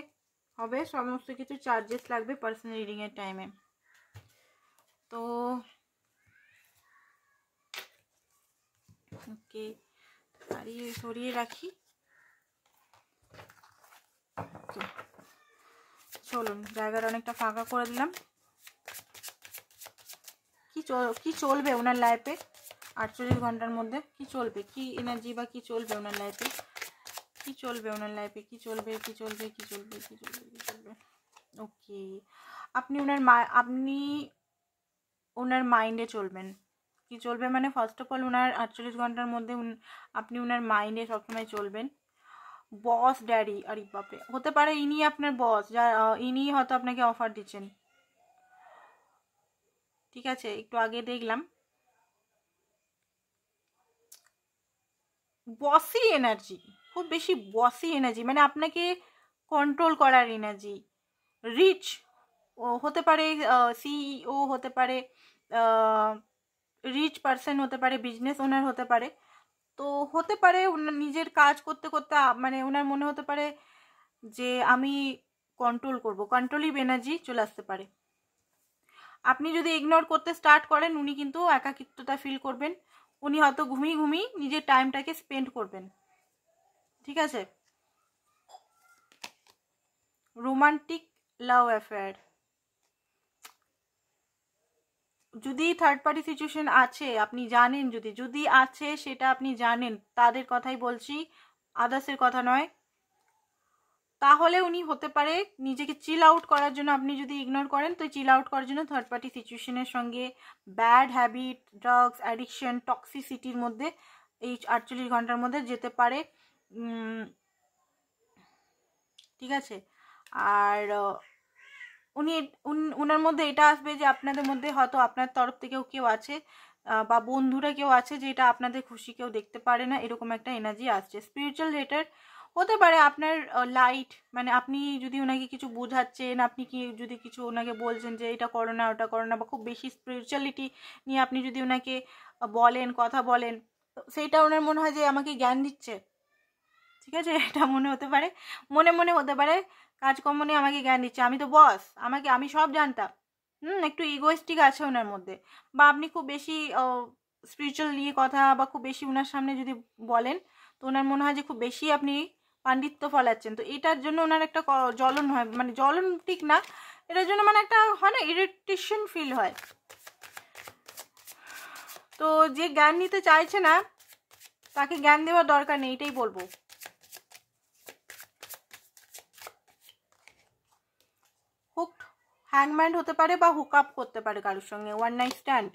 [SPEAKER 1] হবে, সমস্ত কিছু চার্জেস লাগবে পার্সোনাল রিডিংয়ের টাইমে। তো ওকে, সরিয়ে রাখি। চলুন, জায়গাটা অনেকটা ফাঁকা করে দিলাম। কি চলবে ওনার লাইফে 48 ঘন্টার মধ্যে, কি চলবে, কি এনার্জি বা কি চলবে ওনার লাইফে, কি চলবে ওনার লাইফে, কি চলবে, কি চলবে, কি চলবে, কি চলবে, কি চলবে। ওকে, আপনি ওনার মাইন্ডে চলবেন। কি চলবে মানে ফার্স্ট অফ অল ওনার 48 ঘন্টার মধ্যে আপনি ওনার মাইন্ডে সবসময় চলবেন। বস ড্যাডি, আরে বাপরে, হতে পারে ইনি আপনার বস, যা ইনি হয়তো আপনাকে অফার দিচ্ছেন, ঠিক আছে। একটু আগে দেখলাম বসি এনার্জি, খুব বেশি বসি এনার্জি, মানে আপনাকে কন্ট্রোল করার এনার্জি। রিচ হতে পারে, সিইও হতে পারে, রিচ পার্সন হতে পারে, বিজনেস ওনার হতে পারে। তো হতে পারে নিজের কাজ করতে করতে মানে ওনার মনে হতে পারে যে আমি কন্ট্রোল করব, কন্ট্রোলিভ এনার্জি চলে আসতে পারে। আপনি যদি ইগনোর করতে স্টার্ট করেন উনি কিন্তু একাকিত্বতা ফিল করবেন, উনি হয়তো ঘুমিয়ে নিজের টাইমটাকে স্পেন্ড করবেন, ঠিক আছে। রোমান্টিক লাভ অ্যাফেয়ার, যদি থার্ড পার্টি সিচুয়েশন আছে আপনি জানেন, যদি আছে সেটা আপনি জানেন, তাদের কথাই বলছি, আদার্সের কথা নয়। তাহলে উনি হতে পারে নিজেকে চিল আউট করার জন্য, আপনি যদি ইগনোর করেন তো চিল আউট করার জন্য থার্ড পার্টি সিচুয়েশনের সঙ্গে ব্যাড হ্যাবিট, ড্রাগস, অ্যাডিকশন, টক্সিসিটির মধ্যে এই 48 ঘন্টার মধ্যে যেতে পারে। ঠিক আছে। আর উনি উনার মধ্যে এটা আসবে যে আপনাদের মধ্যে হয়তো আপনার তরফ থেকেও কেউ আছে বা বন্ধুরা কেউ আছে যেটা আপনাদের খুশি কেউ দেখতে পারে না, এরকম একটা এনার্জি আসছে। স্পিরিচুয়াল হেটার হতে পারে আপনার লাইট, মানে আপনি যদি ওনাকে কিছু বোঝাচ্ছেন, আপনি কি যদি কিছু ওনাকে বলছেন যে এটা করো না ওটা করো না, বা খুব বেশি স্পিরিচুয়ালিটি নিয়ে আপনি যদি ওনাকে বলেন, কথা বলেন, তো সেইটা ওনার মনে হয় যে আমাকে জ্ঞান দিচ্ছে। ঠিক আছে, এটা মনে হতে পারে, মনে মনে হতে পারে কাজকর্ম নিয়ে আমাকে জ্ঞান দিচ্ছে, আমি তো বস, আমি সব জানতাম। একটু ইগোয়েস্টিক আছে ওনার মধ্যে, বা আপনি খুব বেশি স্পিরিচুয়াল নিয়ে কথা বা খুব বেশি ওনার সামনে যদি বলেন তো ওনার মনে হয় যে খুব বেশি আপনি পাণ্ডিত্য ফলাচ্ছেন। তো এটার জন্য ওনার একটা জ্বলন হয়, মানে জ্বলন ঠিক না, এটার জন্য মানে একটা হয় না, ইরিটেশন ফিল হয়। তো যে জ্ঞান নিতে চাইছে না তাকে জ্ঞান দেওয়ার দরকার নেই, এটাই বলবো। হুকড হ্যাংম্যান হতে পারে বা হুক আপ করতে পারে কারোর সঙ্গে, ওয়ান নাইট স্ট্যান্ড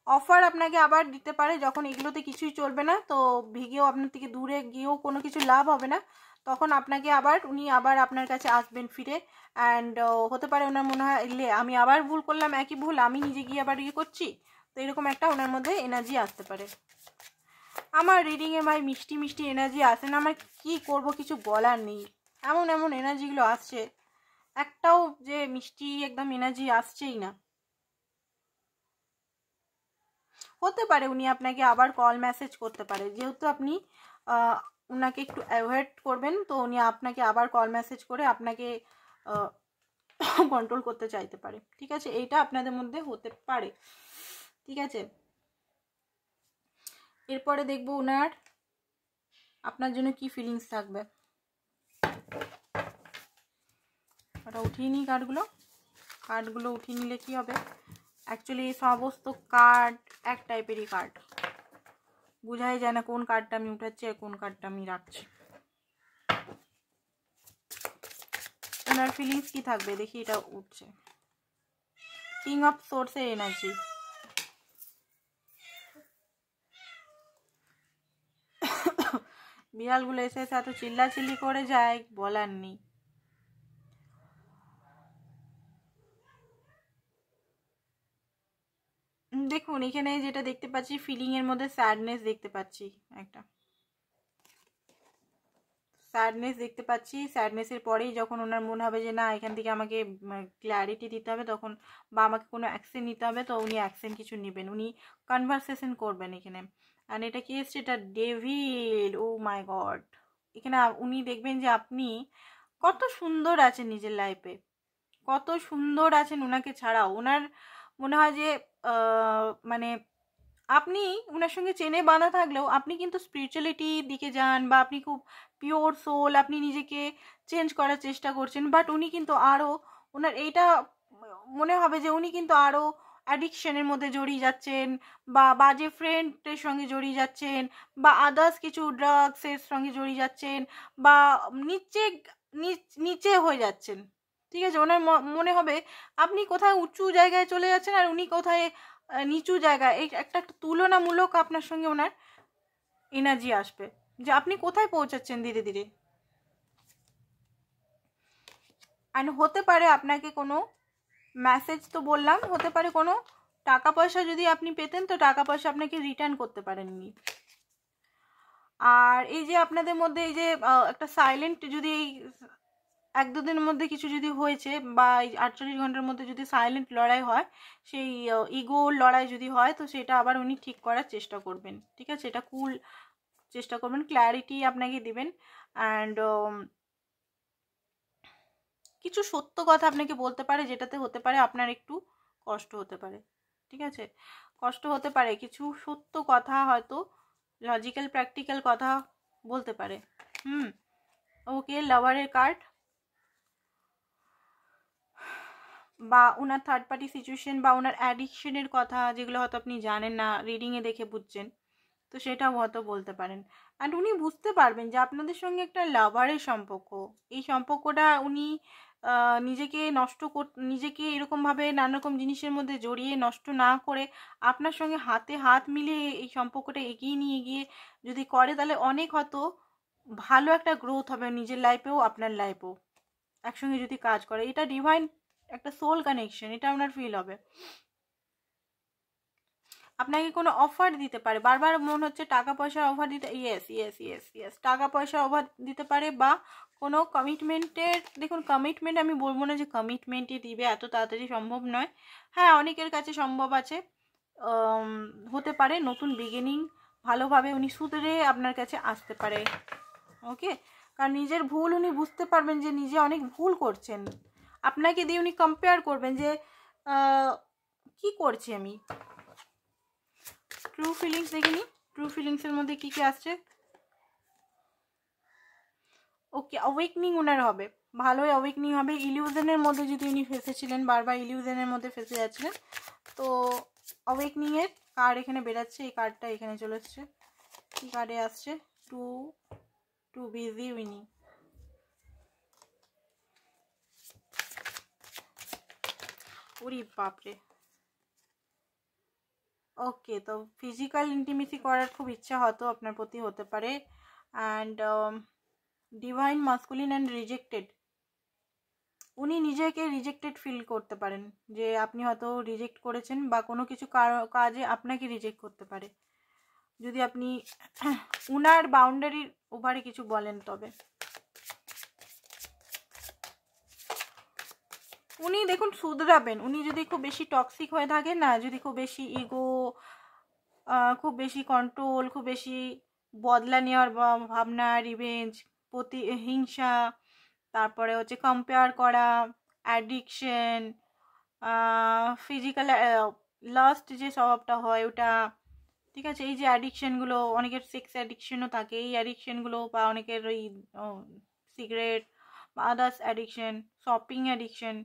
[SPEAKER 1] অফার আপনাকে আবার দিতে পারে যখন এগুলোতে কিছুই চলবে না, তো ভিগেও আপনার থেকে দূরে গিয়েও কোনো কিছু লাভ হবে না, তখন আপনাকে আবার উনি আবার আপনার কাছে আসবেন ফিরে। অ্যান্ড হতে পারে ওনার মনে হয় এলে আমি আবার ভুল করলাম, একই ভুল আমি নিজে গিয়ে আবার করছি, তো এরকম একটা ওনার মধ্যে এনার্জি আসতে পারে। আমার রিডিংয়ে ভাই মিষ্টি মিষ্টি এনার্জি আসে না, আমার কি করব কিছু বলার নেই, এমন এমন এনার্জিগুলো আসছে, একটাও যে মিষ্টি একদম এনার্জি আসছেই না। হতে পারে উনি আপনাকে আবার কল মেসেজ করতে পারে, যেহেতু আপনি ওনাকে একটু অ্যাভয়েড করবেন, তো উনি আপনাকে আবার কল মেসেজ করে আপনাকে কন্ট্রোল করতে চাইতে পারে। ঠিক আছে, এইটা আপনাদের মধ্যে হতে পারে। ঠিক আছে, এরপরে দেখবো ওনার আপনার জন্য কি ফিলিংস থাকবে। ওটা উঠিয়ে নিই কার্ডগুলো উঠিয়ে নিলে কি হবে, অ্যাকচুয়ালি এই সমস্ত কার্ড এক টাইপেরই কার্ড, বোঝাই যায় না কোন কার্ডটা আমি উঠাচ্ছি আর কোন কার্ডটা আমি রাখছি। ওনার ফিলিংস কি থাকবে দেখি, এটা উঠছে কিং অফ সোর্সের এনার্জি। বিড়ালগুলো এসে এত চিল্লাচিল্লি করে যায় বলার নেই। দেখুন এখানে যেটা দেখতে পাচ্ছি, ফিলিং এর মধ্যে স্যাডনেস দেখতে পাচ্ছি, একটা স্যাডনেস দেখতে পাচ্ছি। স্যাডনেসের পরেই যখন ওনার মনে হবে যে না এখান থেকে আমাকে ক্ল্যারিটি দিতে হবে, তখন বা আমাকে কোনো অ্যাকশন নিতে হবে, তো উনি অ্যাকশন কিছু নেবেন, উনি কনভারসেশন করবেন এখানে। আর এটা কি এসছে, এটা ডেভিল, ও মাই গড। এখানে উনি দেখবেন যে আপনি কত সুন্দর আছেন নিজের লাইফে, কত সুন্দর আছেন ওনাকে ছাড়াও। ওনার মনে হয় যে মানে আপনি ওনার সঙ্গে চেনে বাঁধা থাকলেও আপনি কিন্তু স্পিরিচুয়ালিটির দিকে যান, বা আপনি খুব পিওর সোল, আপনি নিজেকে চেঞ্জ করার চেষ্টা করছেন, বাট উনি কিন্তু আরও ওনার এইটা মনে হবে যে উনি কিন্তু আরও অ্যাডিকশনের মধ্যে জড়িয়ে যাচ্ছেন, বা বাজে ফ্রেন্ডের সঙ্গে জড়িয়ে যাচ্ছেন, বা আদার্স কিছু ড্রাগসের সঙ্গে জড়িয়ে যাচ্ছেন, বা নিচে নিচে হয়ে যাচ্ছেন। ঠিক আছে, ওনার মনে হবে আপনি কোথায় উঁচু জায়গায় চলে যাচ্ছেন আর উনি কোথায় নিচু জায়গায়, এই একটা তুলনামূলক আপনার সঙ্গে ওনার এনার্জি আসবে যে আপনি কোথায় পৌঁছাচ্ছেন ধীরে ধীরে। আর হতে পারে আপনাকে কোনো মেসেজ, তো বললাম হতে পারে কোনো টাকা পয়সা যদি আপনি পেতেন, তো টাকা পয়সা আপনাকে রিটার্ন করতে পারেননি। আর এই যে আপনাদের মধ্যে এই যে একটা সাইলেন্ট, যদি এই 1-2 দিনের মধ্যে কিছু যদি হয়েছে, বা এই 48 ঘন্টার মধ্যে যদি সাইলেন্ট লড়াই হয়, সেই ইগোর লড়াই যদি হয়, তো সেটা আবার উনি ঠিক করার চেষ্টা করবেন। ঠিক আছে, এটা কুল চেষ্টা করবেন, ক্ল্যারিটি আপনাকে দিবেন। অ্যান্ড কিছু সত্য কথা আপনাকে বলতে পারে, যেটাতে হতে পারে আপনার একটু কষ্ট হতে পারে। ঠিক আছে, কষ্ট হতে পারে, কিছু সত্য কথা, হয়তো লজিক্যাল প্র্যাকটিক্যাল কথা বলতে পারে। ওকে, লাভারের কার্ড, বা ওনার থার্ড পার্টি সিচুয়েশন, বা ওনার অ্যাডিকশনের কথা, যেগুলো হয়তো আপনি জানেন না, রিডিংয়ে দেখে বুঝছেন, তো সেটাও হয়তো বলতে পারেন। অ্যান্ড উনি বুঝতে পারবেন যে আপনাদের সঙ্গে একটা লাভারের সম্পর্ক, এই সম্পর্কটা উনি নিজেকে এরকমভাবে নানা রকম জিনিসের মধ্যে জড়িয়ে নষ্ট না করে আপনার সঙ্গে হাতে হাত মিলিয়ে এই সম্পর্কটা এগিয়ে নিয়ে গিয়ে যদি করে, তাহলে অনেক হয়তো ভালো একটা গ্রোথ হবে নিজের লাইফেও আপনার লাইফেও, একসঙ্গে যদি কাজ করে। এটা ডিভাইন একটা সোল কানেকশন, এটা আপনার ফিল হবে। আপনাকে কোনো অফার দিতে পারে, বারবার মনে হচ্ছে টাকা পয়সার অফার দিতে, ইয়েস ইয়েস ইয়েস ইয়েস, টাকা পয়সার অফার দিতে পারে, বা কোনো কমিটমেন্টের, দেখুন কমিটমেন্ট আমি বলবো না যে কমিটমেন্টই দিবে, এত তাড়াতাড়ি সম্ভব নয়। হ্যাঁ, অনেকের কাছে সম্ভব আছে, হতে পারে নতুন বিগিনিং, ভালোভাবে উনি শুধরে আপনার কাছে আসতে পারে। ওকে, কারণ নিজের ভুল উনি বুঝতে পারবেন যে নিজে অনেক ভুল করছেন, আপনাকে দিয়ে উনি কম্পেয়ার করবেন যে কি করছি আমি। ট্রু ফিলিংস দেখিনি, ট্রু ফিলিংসের মধ্যে কি কি আসছে। ওকে, অ্যাওয়েকনিং ওনার হবে, ভালোই অ্যাওয়েকনিং হবে। ইলিউশনের মধ্যে যদি উনি ফেসেছিলেন, বারবার ইলিউশনের মধ্যে ফেসে যাচ্ছিলেন, তো অ্যাওয়েকনিংয়ের কার্ড এখানে বেরাচ্ছে, এই কার্ডটা এখানে চলে এসছে। কি কার্ডে আসছে? Too busy winning. ওরে বাপরে। ওকে, তো ফিজিক্যাল ইন্টিমেসি করার খুব ইচ্ছা হয়তো আপনার প্রতি হতে পারে। And divine masculine and rejected, উনি নিজেকে রিজেক্টেড ফিল করতে পারেন, যে আপনি হয়তো রিজেক্ট করেছেন, বা কোনো কিছু কাজে আপনাকে রিজেক্ট করতে পারে যদি আপনি উনার বাউন্ডারির ওভারে কিছু বলেন। তবে উনি দেখুন শুধরাবেন, উনি যদি খুব বেশি টক্সিক হয়ে থাকেন না, যদি খুব বেশি ইগো, খুব বেশি কন্ট্রোল, খুব বেশি বদলা নেওয়ার ভাবনা, রিভেঞ্জ, হিংসা, তারপরে হচ্ছে কম্পেয়ার করা, অ্যাডিকশন, ফিজিক্যাল লাস্ট যে স্বভাবটা হয় ওটা, ঠিক আছে। এই যে অ্যাডিকশানগুলো, অনেকের সেক্স অ্যাডিকশনও থাকে, এই অ্যাডিকশানগুলো, বা অনেকের ওই সিগারেট বা আদার্স অ্যাডিকশন, শপিং অ্যাডিকশন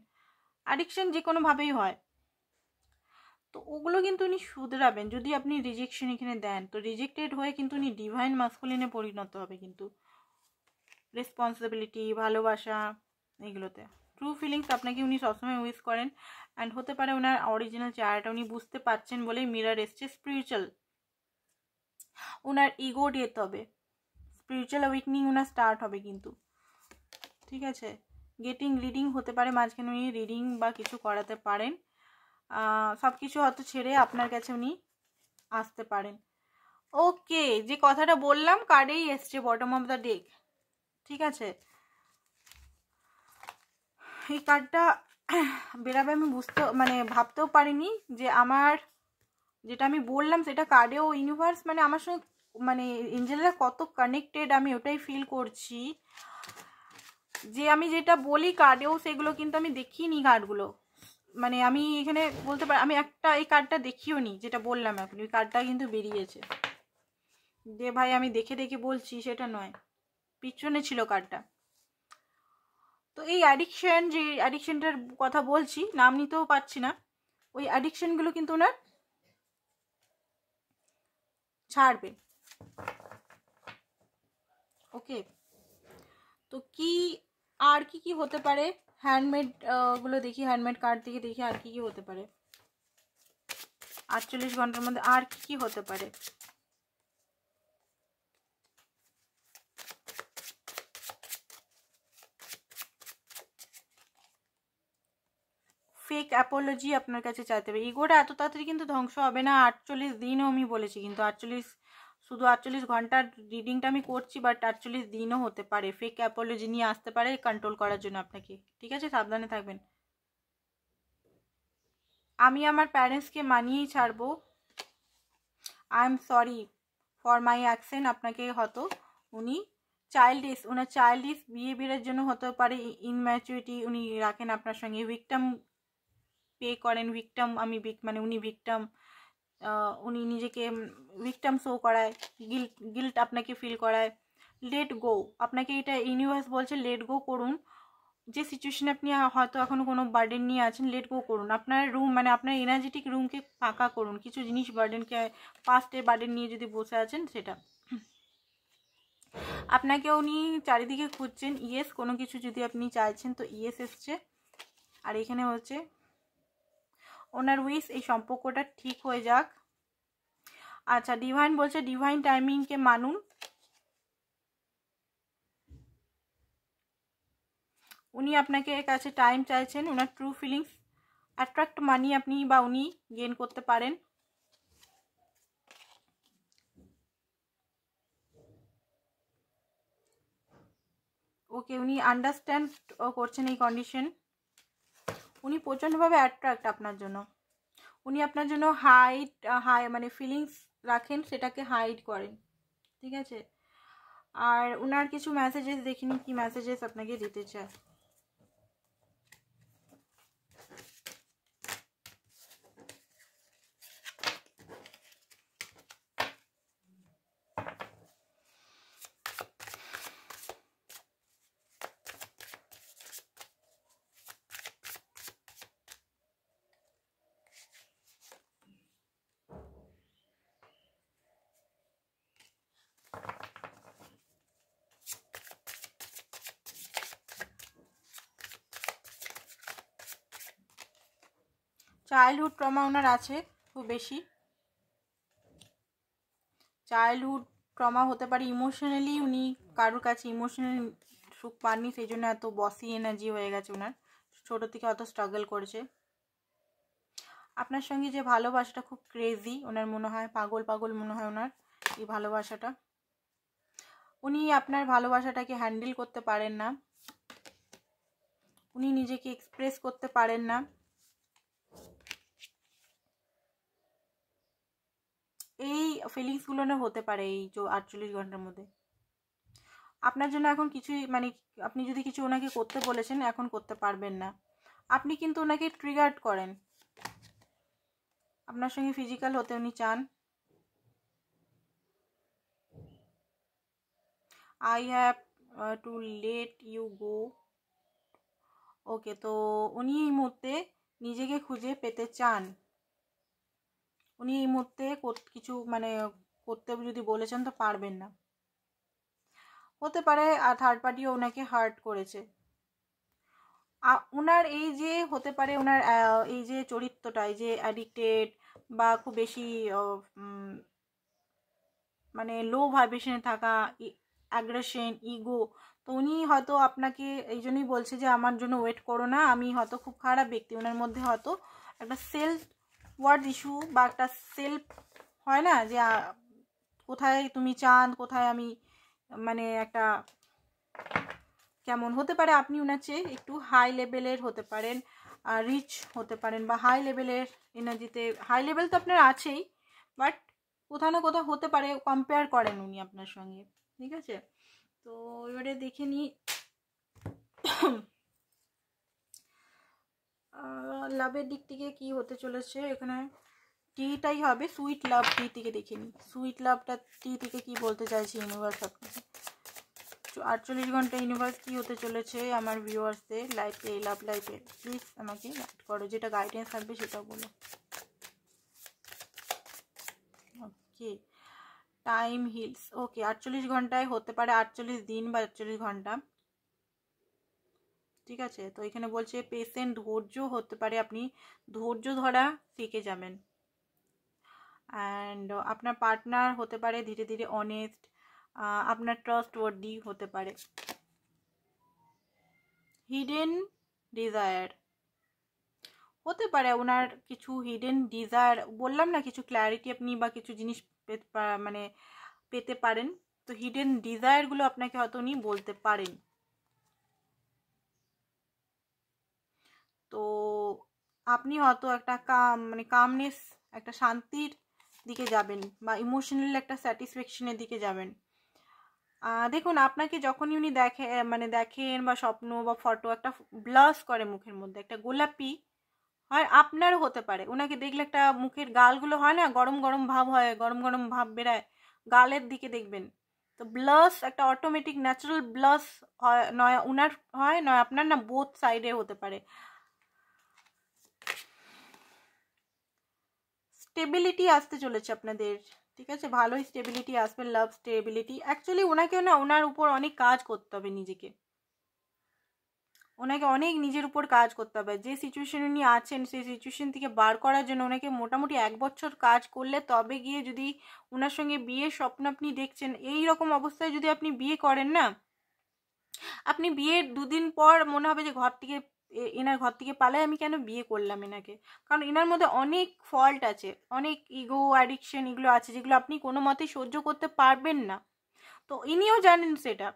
[SPEAKER 1] যে কোনোভাবেই হয়, তো ওগুলো কিন্তু উনি শুধরাবেন যদি আপনি রিজেকশন এখানে দেন। তো রিজেক্টেড হয়ে কিন্তু উনি ডিভাইন মাস্কুলিনে পরিণত হবে, কিন্তু রেসপন্সিবিলিটি, ভালোবাসা, এগুলোতে। ট্রু ফিলিংস আপনাকে উনি সবসময় উইশ করেন। অ্যান্ড হতে পারে ওনার অরিজিনাল চেহারাটা উনি বুঝতে পারছেন বলেই মিরর এসছে। স্পিরিচুয়াল, ওনার ইগো ডেথ হবে, স্পিরিচুয়াল অ্যাওয়েকনিং ওনার স্টার্ট হবে কিন্তু, ঠিক আছে। গেটিং রিডিং হতে পারে, মাঝখানে উনি রিডিং বা কিছু করাতে পারেন, সব কিছু হয়তো ছেড়ে আপনার কাছে উনি আসতে পারেন। ওকে, যে কথাটা বললাম কার্ডেই এসছে, বটম অফ দ্য ডেক, ঠিক আছে। এই কার্ডটা বেরাবে আমি ভাবতেও পারিনি যে আমার যেটা আমি বললাম সেটা কার্ডেও ইউনিভার্স আমার সঙ্গে এঞ্জেলরা কত কানেক্টেড, আমি ওটাই ফিল করছি। যে আমি যেটা বলি কার্ডেও সেগুলো কিন্তু আমি দেখিনি, কার্ডগুলো আমি এখানে বলতে পারি, আমি এই কার্ডটা দেখিও নি, যেটা বললাম এখন ওই কার্ডটা কিন্তু বেরিয়েছে, যে ভাই আমি দেখে দেখে বলছি সেটা নয়, পিছনে ছিল কার্ডটা। তো এই অ্যাডিকশন, যে অ্যাডিকশনটার কথা বলছি, নাম নিতেও পারছি না, ওই অ্যাডিকশনগুলো কিন্তু ওনার ছাড়বে। ওকে, তো কি আর কি হতে পারে, হ্যান্ডমেড গুলো দেখি, হ্যান্ডমেড কার্ড থেকে দেখি আর কি হতে পারে 48 ঘন্টার মধ্যে, আর কি হতে পারে। ফেক অ্যাপোলজি আপনার কাছে চাইতে হবে। ইগোটা এত তাড়াতাড়ি কিন্তু ধ্বংস হবে না, 48 দিনও আমি বলেছি, কিন্তু 48 ঘন্টার রিডিংটা আমি করছি, বাট 48 দিনও হতে পারে। ফেক অ্যাপোলজি নিয়ে আসতে পারে কন্ট্রোল করার জন্য আপনাকে, ঠিক আছে, সাবধানে থাকবেন। আমি আমার প্যারেন্টসকে মানিয়েই ছাড়বো, I am sorry for my action. আপনাকে হয়তো উনি ওনার চাইল্ডিশ বিহেভিয়ারের জন্য হতে পারে, ইনম্যাচুরিটি উনি রাখেন আপনার সঙ্গে, ভিকটাম পে করেন, ভিকটাম উনি ভিকটাম, উনি নিজেকে ভিকটাম শো করায়, গিল্ট আপনাকে ফিল করায়। লেট গো, আপনাকে এটা ইউনিভার্স বলছে লেট গো করুন, যে সিচুয়েশনে আপনি হয়তো এখনও কোনো বার্ডেন নিয়ে আছেন, লেট গো করুন। আপনার রুম মানে আপনার এনার্জেটিক রুমকে ফাঁকা করুন। কিছু জিনিস বার্ডেনকে, পাস্টে বার্ডেন নিয়ে যদি বসে আছেন সেটা, আপনাকে উনি চারিদিকে খুঁজছেন। ইয়েস, কোনো কিছু যদি আপনি চাইছেন তো ইয়েস এসছে। আর এখানে হচ্ছে ওনার উইশ এই সম্পর্কটা ঠিক হয়ে যাক। আচ্ছা, ডিভাইন বলছে ডিভাইন টাইমিংকে মানুন। উনি আপনাকে কাছে টাইম চাইছেন। ওনার ট্রু ফিলিংস, অ্যাট্রাক্ট মানি আপনি বা উনি গেইন করতে পারেন। ওকে, উনি আন্ডারস্ট্যান্ড করছেন এই কন্ডিশন। উনি প্রচণ্ডভাবে অ্যাট্রাক্ট আপনার জন্য। উনি আপনার জন্য হাই মানে ফিলিংস রাখেন, সেটাকে হাইড করেন। ঠিক আছে, আর ওনার কিছু মেসেজেস দেখিনি কি মেসেজেস আপনাকে দিতে চায়। চাইল্ডহুড ট্রমা ওনার আছে খুব বেশি। চাইল্ডহুড ট্রমা হতে পারে। ইমোশনালি উনি কারোর কাছে ইমোশনালি সুখ পাননি, সেই জন্য এত বসি এনার্জি হয়ে গেছে ওনার। ছোটো থেকে অত স্ট্রাগল করেছে। আপনার সঙ্গে যে ভালোবাসাটা খুব ক্রেজি, ওনার মনে হয় পাগল পাগল মনে হয় ওনার এই ভালোবাসাটা। উনি আপনার ভালোবাসাটাকে হ্যান্ডেল করতে পারেন না, উনি নিজেকে এক্সপ্রেস করতে পারেন না। এই ফিলিংসগুলো না হতে পারে এই 48 ঘন্টার মধ্যে। আপনার জন্য এখন কিছুই মানে আপনি যদি কিছু ওনাকে করতে বলেছেন এখন করতে পারবেন না। আপনি কিন্তু ওনাকে ট্রিগার্ড করেন। আপনার সঙ্গে ফিজিক্যাল হতে উনি চান। I have to let you go. Okay, তো উনি এই মুহূর্তে নিজেকে খুঁজে পেতে চান। উনি এই মুহূর্তে কিছু মানে করতে যদি বলেছেন তো পারবেন না। হতে পারে আর থার্ড পার্টিও ওনাকে হার্ট করেছে। ওনার এই যে হতে পারে ওনার এই যে চরিত্রটা, এই যে অ্যাডিক্টেড বা খুব বেশি মানে লো ভাইব্রেশনে থাকা, অ্যাগ্রেশন, ইগো, তো উনি হয়তো আপনাকে এই জন্যই বলছে যে আমার জন্য ওয়েট করো না, আমি হয়তো খুব খারাপ ব্যক্তি। ওনার মধ্যে হয়তো একটা সেলফ ওয়ার্ড ইস্যু বা একটা সেলফ হয় না যে কোথায় তুমি চাঁদ, কোথায় আমি, মানে একটা কেমন হতে পারে। আপনি ওনার চেয়ে একটু হাই লেভেলের হতে পারেন, রিচ হতে পারেন বা হাই লেভেলের এনার্জিতে। হাই লেভেল তো আপনার আছেই, বাট কোথাও না কোথাও হতে পারে কম্পেয়ার করেন উনি আপনার সঙ্গে। ঠিক আছে, তো এবারে দেখে নিই লাভের দিক থেকে কি হতে চলেছে। এখানে টিটাই হবে, সুইট লাভ। টি থেকে দেখে নিই সুইট লাভটা টি থেকে কি বলতে চাইছে ইউনিভার্স আপনাকে। 48 ঘন্টা ইউনিভার্স কি হতে চলেছে আমার ভিউয়ার্সদের লাইফে, এই লাভ লাইফে। প্লিজ আমাকে গাইড করো, যেটা গাইডেন্স থাকবে সেটাও বলো। ওকে, টাইম হিলস। ওকে, 48 ঘন্টায় হতে পারে 48 দিন বা 48 ঘন্টা। ঠিক আছে, তো এখানে বলছে পেশেন্ট, ধৈর্য হতে পারে, আপনি ধৈর্য ধরা শিখে যাবেন। অ্যান্ড আপনার পার্টনার হতে পারে ধীরে ধীরে অনেস্ট, আপনার ট্রাস্ট ওয়ার্দি হতে পারে। হিডেন ডিজায়ার হতে পারে ওনার কিছু হিডেন ডিজায়ার, বললাম না কিছু ক্ল্যারিটি আপনি বা কিছু জিনিস মানে পেতে পারেন। তো হিডেন ডিজায়ারগুলো আপনাকে হয়তো উনি বলতে পারেন। তো আপনি হয়তো একটা মানে কামনেস, একটা শান্তির দিকে যাবেন বা ইমোশনাল একটা স্যাটিসফ্যাকশনের দিকে যাবেন। দেখুন, আপনাকে যখনই উনি দেখেন বা স্বপ্ন বা ফটো, একটা ব্লাশ করে মুখের মধ্যে, একটা গোলাপি হয়। আপনারও হতে পারে ওনাকে দেখলে একটা মুখের গালগুলো হয় না, গরম গরম ভাব হয়, গরম গরম ভাব বেরায় গালের দিকে দেখবেন। তো ব্লাশ একটা অটোমেটিক ন্যাচারাল ব্লাশ হয়, নয় উনার হয়, নয় আপনার, না বোথ সাইডে হতে পারে। স্টেবিলিটি আসতে চলেছে আপনাদের, ঠিক আছে, ভালোই স্টেবিলিটি আসবে, লাভ স্টেবিলিটি। অ্যাকচুয়ালি ওনাকেও না ওনার উপর অনেক কাজ করতে হবে নিজেকে, ওনাকে অনেক নিজের উপর কাজ করতে হবে। যে সিচুয়েশন উনি আছেন সেই সিচুয়েশন থেকে বার করার জন্য ওনাকে মোটামুটি 1 বছর কাজ করলে তবে গিয়ে, যদি ওনার সঙ্গে বিয়ের স্বপ্ন আপনি দেখছেন, এই রকম অবস্থায় যদি আপনি বিয়ে করেন না, আপনি বিয়ের 2 দিন পর মনে হবে যে ঘর থেকে, এনার ঘর থেকে পালাই, আমি কেন বিয়ে করলাম এনাকে। কারণ এনার মধ্যে অনেক ফল্ট আছে, অনেক ইগো অ্যাডিকশন এগুলো আছে, যেগুলো আপনি কোনো মতেই সহ্য করতে পারবেন না। তো ইনিও জানেন সেটা,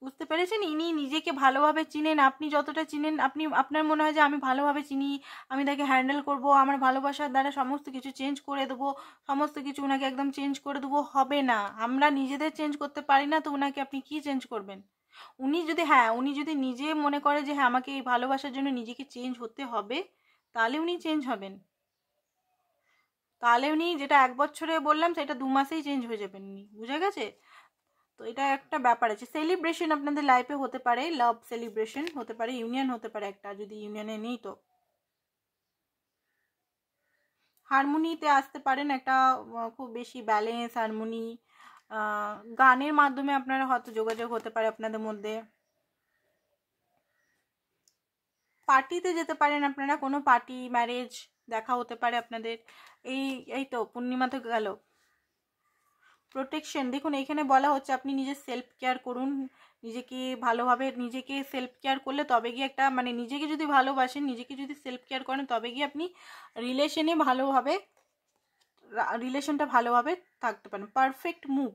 [SPEAKER 1] বুঝতে পেরেছেন। ইনি নিজেকে ভালোভাবে চিনেন, আপনি যতটা চিনেন, আপনি আপনার মনে হয় যে আমি ভালোভাবে চিনি, আমি তাকে হ্যান্ডেল করব, আমার ভালোবাসার দ্বারা সমস্ত কিছু চেঞ্জ করে দেবো, সমস্ত কিছু ওনাকে একদম চেঞ্জ করে দেবো, হবে না। আমরা নিজেদের চেঞ্জ করতে পারি না, তো ওনাকে আপনি কি চেঞ্জ করবেন? উনি যদি, হ্যাঁ, উনি যদি নিজে মনে করে যে হ্যাঁ আমাকে এই ভালোবাসার জন্য নিজেকে চেঞ্জ হতে হবে, তাহলে উনি চেঞ্জ হবেন। তাহলে উনি যেটা 1 বছরে বললাম সেটা 2 মাসেই চেঞ্জ হয়ে যাবেন উনি, বুঝে গেছে? তো এটা একটা ব্যাপার আছে। সেলিব্রেশন আপনাদের লাইফে হতে পারে, লাভ সেলিব্রেশন হতে পারে, ইউনিয়ন হতে পারে একটা, যদি ইউনিয়নে নেই তো হারমোনিতে আসতে পারেন, একটা খুব বেশি ব্যালেন্স হারমোনি, গানের মাধ্যমে আপনারা হয়তো যোগাযোগ হতে পারে আপনাদের মধ্যে। পার্টিতে যেতে পারেন আপনারা, কোনো পার্টি ম্যারেজ দেখা হতে পারে আপনাদের। এই তো পূর্ণিমা তো গেল। প্রোটেকশন দেখুন এখানে বলা হচ্ছে আপনি নিজের সেলফ কেয়ার করুন, নিজেকে ভালোভাবে, নিজেকে সেলফ কেয়ার করলে তবে গিয়ে একটা, মানে নিজেকে যদি ভালোবাসেন, নিজেকে যদি সেলফ কেয়ার করেন, তবে গিয়ে আপনি রিলেশনে ভালোভাবে, রিলেশনটা ভালোভাবে থাকতে পারেন। পারফেক্ট মুভ,